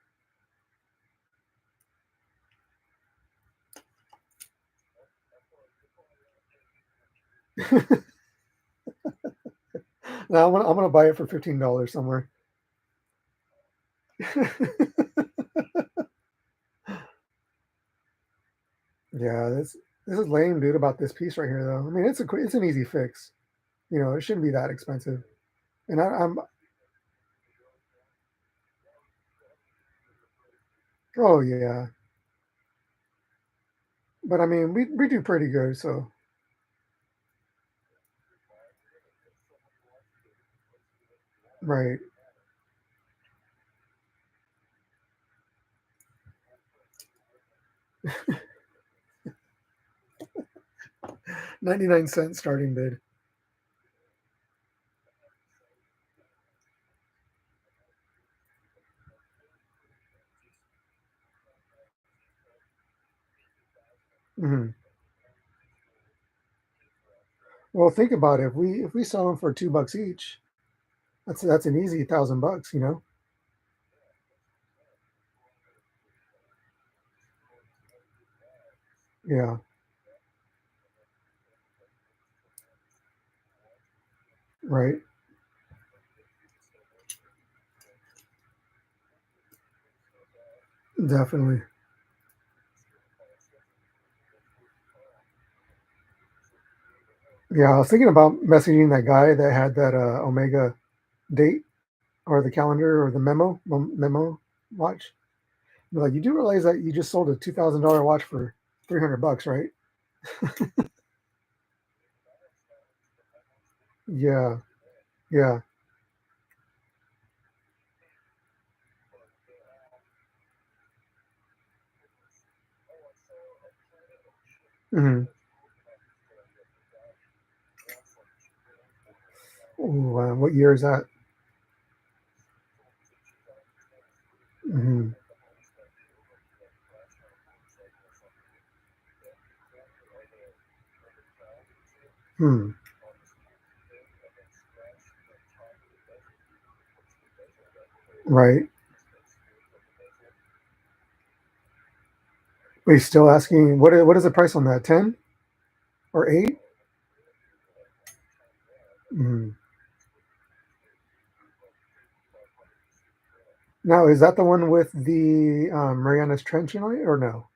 Now I'm gonna buy it for $15 somewhere. Yeah, this is lame, dude. About this piece right here, though. I mean, it's an easy fix. You know, it shouldn't be that expensive. And I'm oh yeah, but I mean, we do pretty good. So right, 99 cent starting bid. Hmm. Well, think about it. If we sell them for $2 each, that's an easy $1,000. You know? Yeah, right. Definitely. Yeah, I was thinking about messaging that guy that had that Omega date or the calendar or the memo watch. Be like, you do realize that you just sold a $2,000 watch for $300, right? Yeah, yeah. Hmm. Ooh, what year is that? Hmm. Hmm. Right. But he's still asking, what is the price on that? 10 or 8? Hmm. Now, is that the one with the Mariana's Trench in it or no?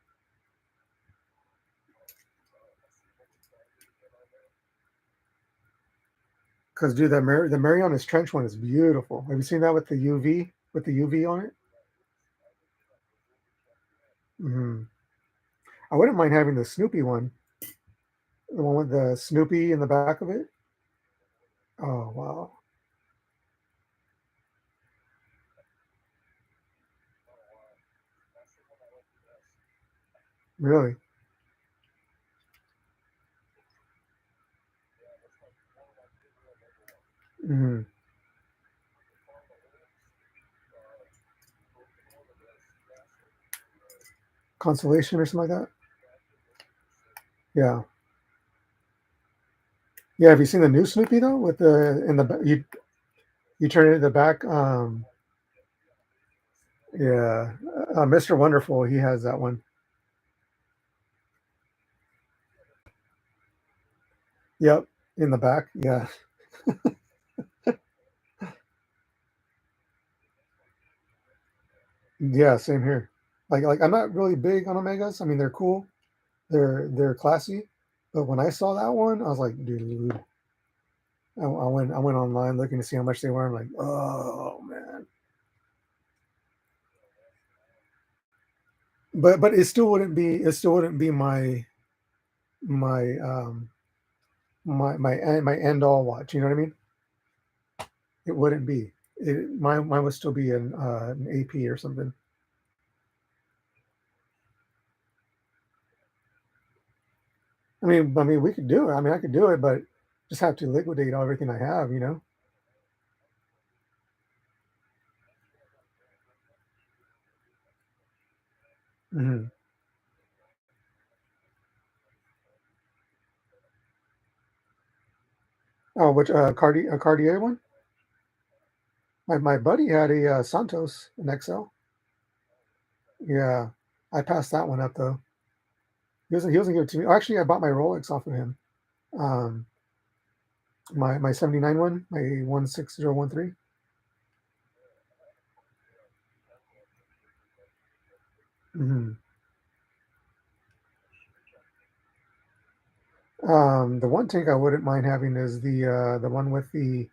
Because dude, the Mariana's Trench one is beautiful. Have you seen that with the UV on it? Hmm. I wouldn't mind having the Snoopy one, the one with the Snoopy in the back of it. Oh wow, really? Mhm. Constellation or something like that? Yeah. Yeah, have you seen the new Snoopy though with the in the ba you turn it in the back, yeah, Mr. Wonderful, he has that one. Yep, in the back, yeah. Yeah, same here. I'm not really big on Omegas, I mean, they're cool, they're classy, but when I saw that one, I was like, "Dude," I went online looking to see how much they were, I'm like, "Oh, man." But it still wouldn't be my, my end all watch, you know what I mean? It wouldn't be. Mine would still be an AP or something. I mean, we could do it. I mean, I could do it, but just have to liquidate everything I have, you know? Mhm. Oh, which, Cartier one? My buddy had a, Santos, an XL. Yeah. I passed that one up, though. He wasn't give it to me. Actually, I bought my Rolex off of him. Um, my 79 one, my 16013. Mhm. The one tank I wouldn't mind having is the one with the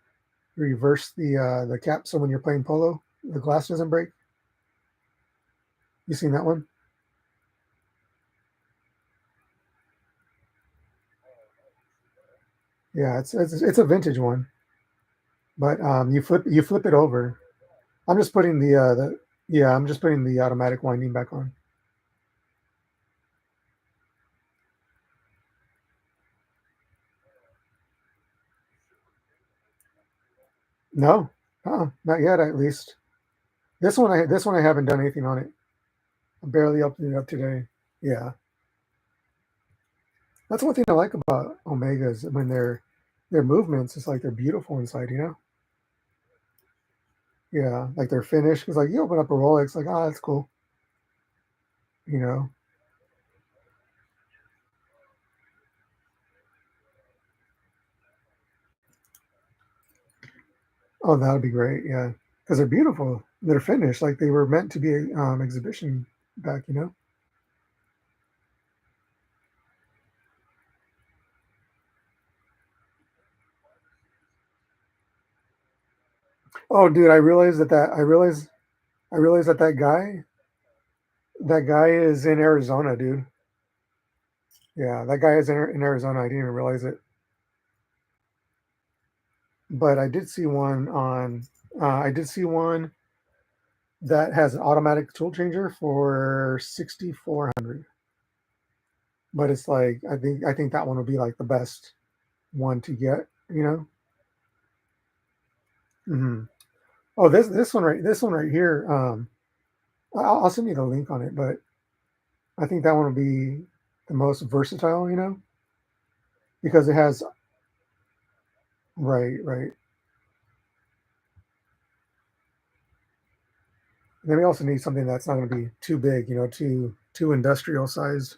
reverse the cap, so when you're playing polo, the glass doesn't break. You seen that one? Yeah, it's a vintage one, but you flip it over. I'm just putting the yeah, I'm just putting the automatic winding back on. No, not yet at least. This one I haven't done anything on it. I barely opened it up today. Yeah, that's one thing I like about Omegas when their movements. It's like they're beautiful inside. You know? Yeah, like they're finished. Cause like you open up a Rolex, like that's cool. You know? Oh, that would be great. Yeah, because they're beautiful. They're finished. Like they were meant to be exhibition back. You know? Oh, dude, I realized that guy is in Arizona, dude. Yeah, that guy is in Arizona. I didn't even realize it. But I did see one that has an automatic tool changer for 6,400. But it's like I think that one would be like the best one to get. You know. Hmm. Oh, this one right here. I'll send you the link on it, but I think that one would be the most versatile. You know, because it has right, right. And then we also need something that's not going to be too big, too industrial sized.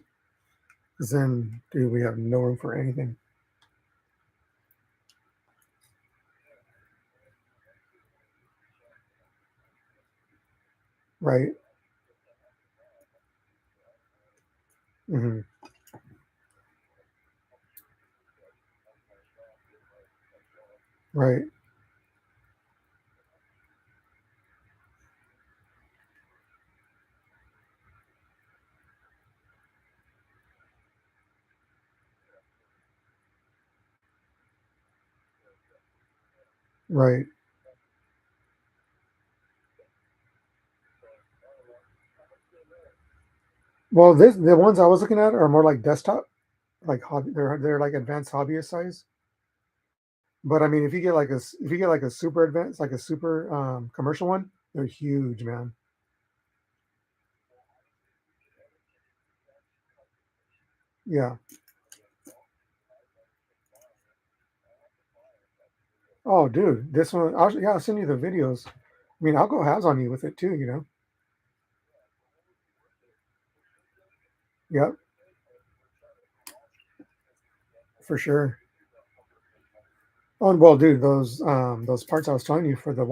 Because then, dude, we have no room for anything. Right. Hmm. Right. Right. Well, the ones I was looking at are more like desktop, like hobby. They're like advanced hobbyist size. But I mean, if you get like a super advanced, like a super commercial one, they're huge, man. Yeah. Oh, dude, this one. I'll send you the videos. I mean, I'll go halves on you with it too. You know. Yep, for sure. Oh, and well, dude, those parts I was telling you for the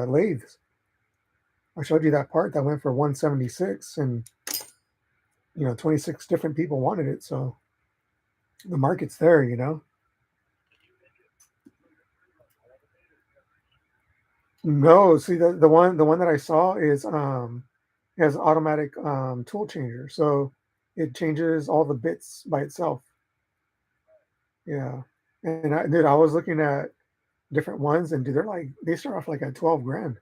lathes. I showed you that part that went for 176, and 26 different people wanted it. So the market's there. You know. No, see the one that I saw is has automatic tool changer, so it changes all the bits by itself. Yeah, and I was looking at different ones, and dude, they start off like at 12 grand.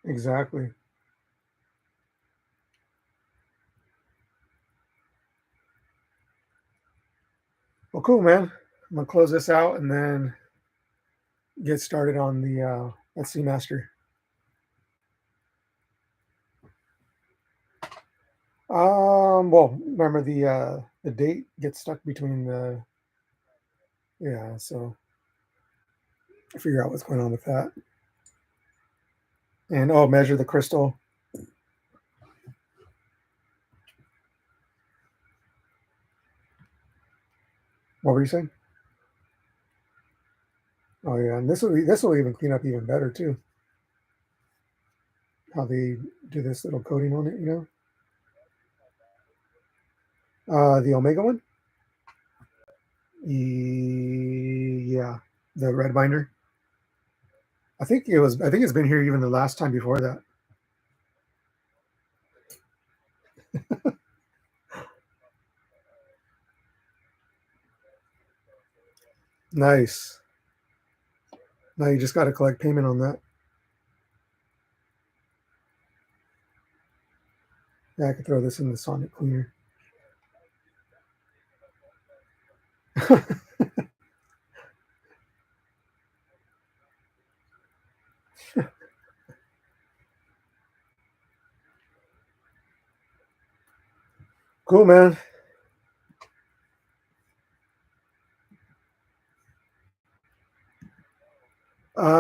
Exactly. Well, cool, man. I'm gonna close this out and then get started on the let's see, master. Well, remember the date gets stuck between the yeah, so figure out what's going on with that. And oh, measure the crystal. What were you saying? Oh yeah, and this will even clean up even better too. How they do this little coating on it. The Omega one. Yeah, the red binder. I think it was. I think it's been here even the last time before that. Nice. Now you just got to collect payment on that. Yeah, I could throw this in the Sonic cleaner. Cool, man.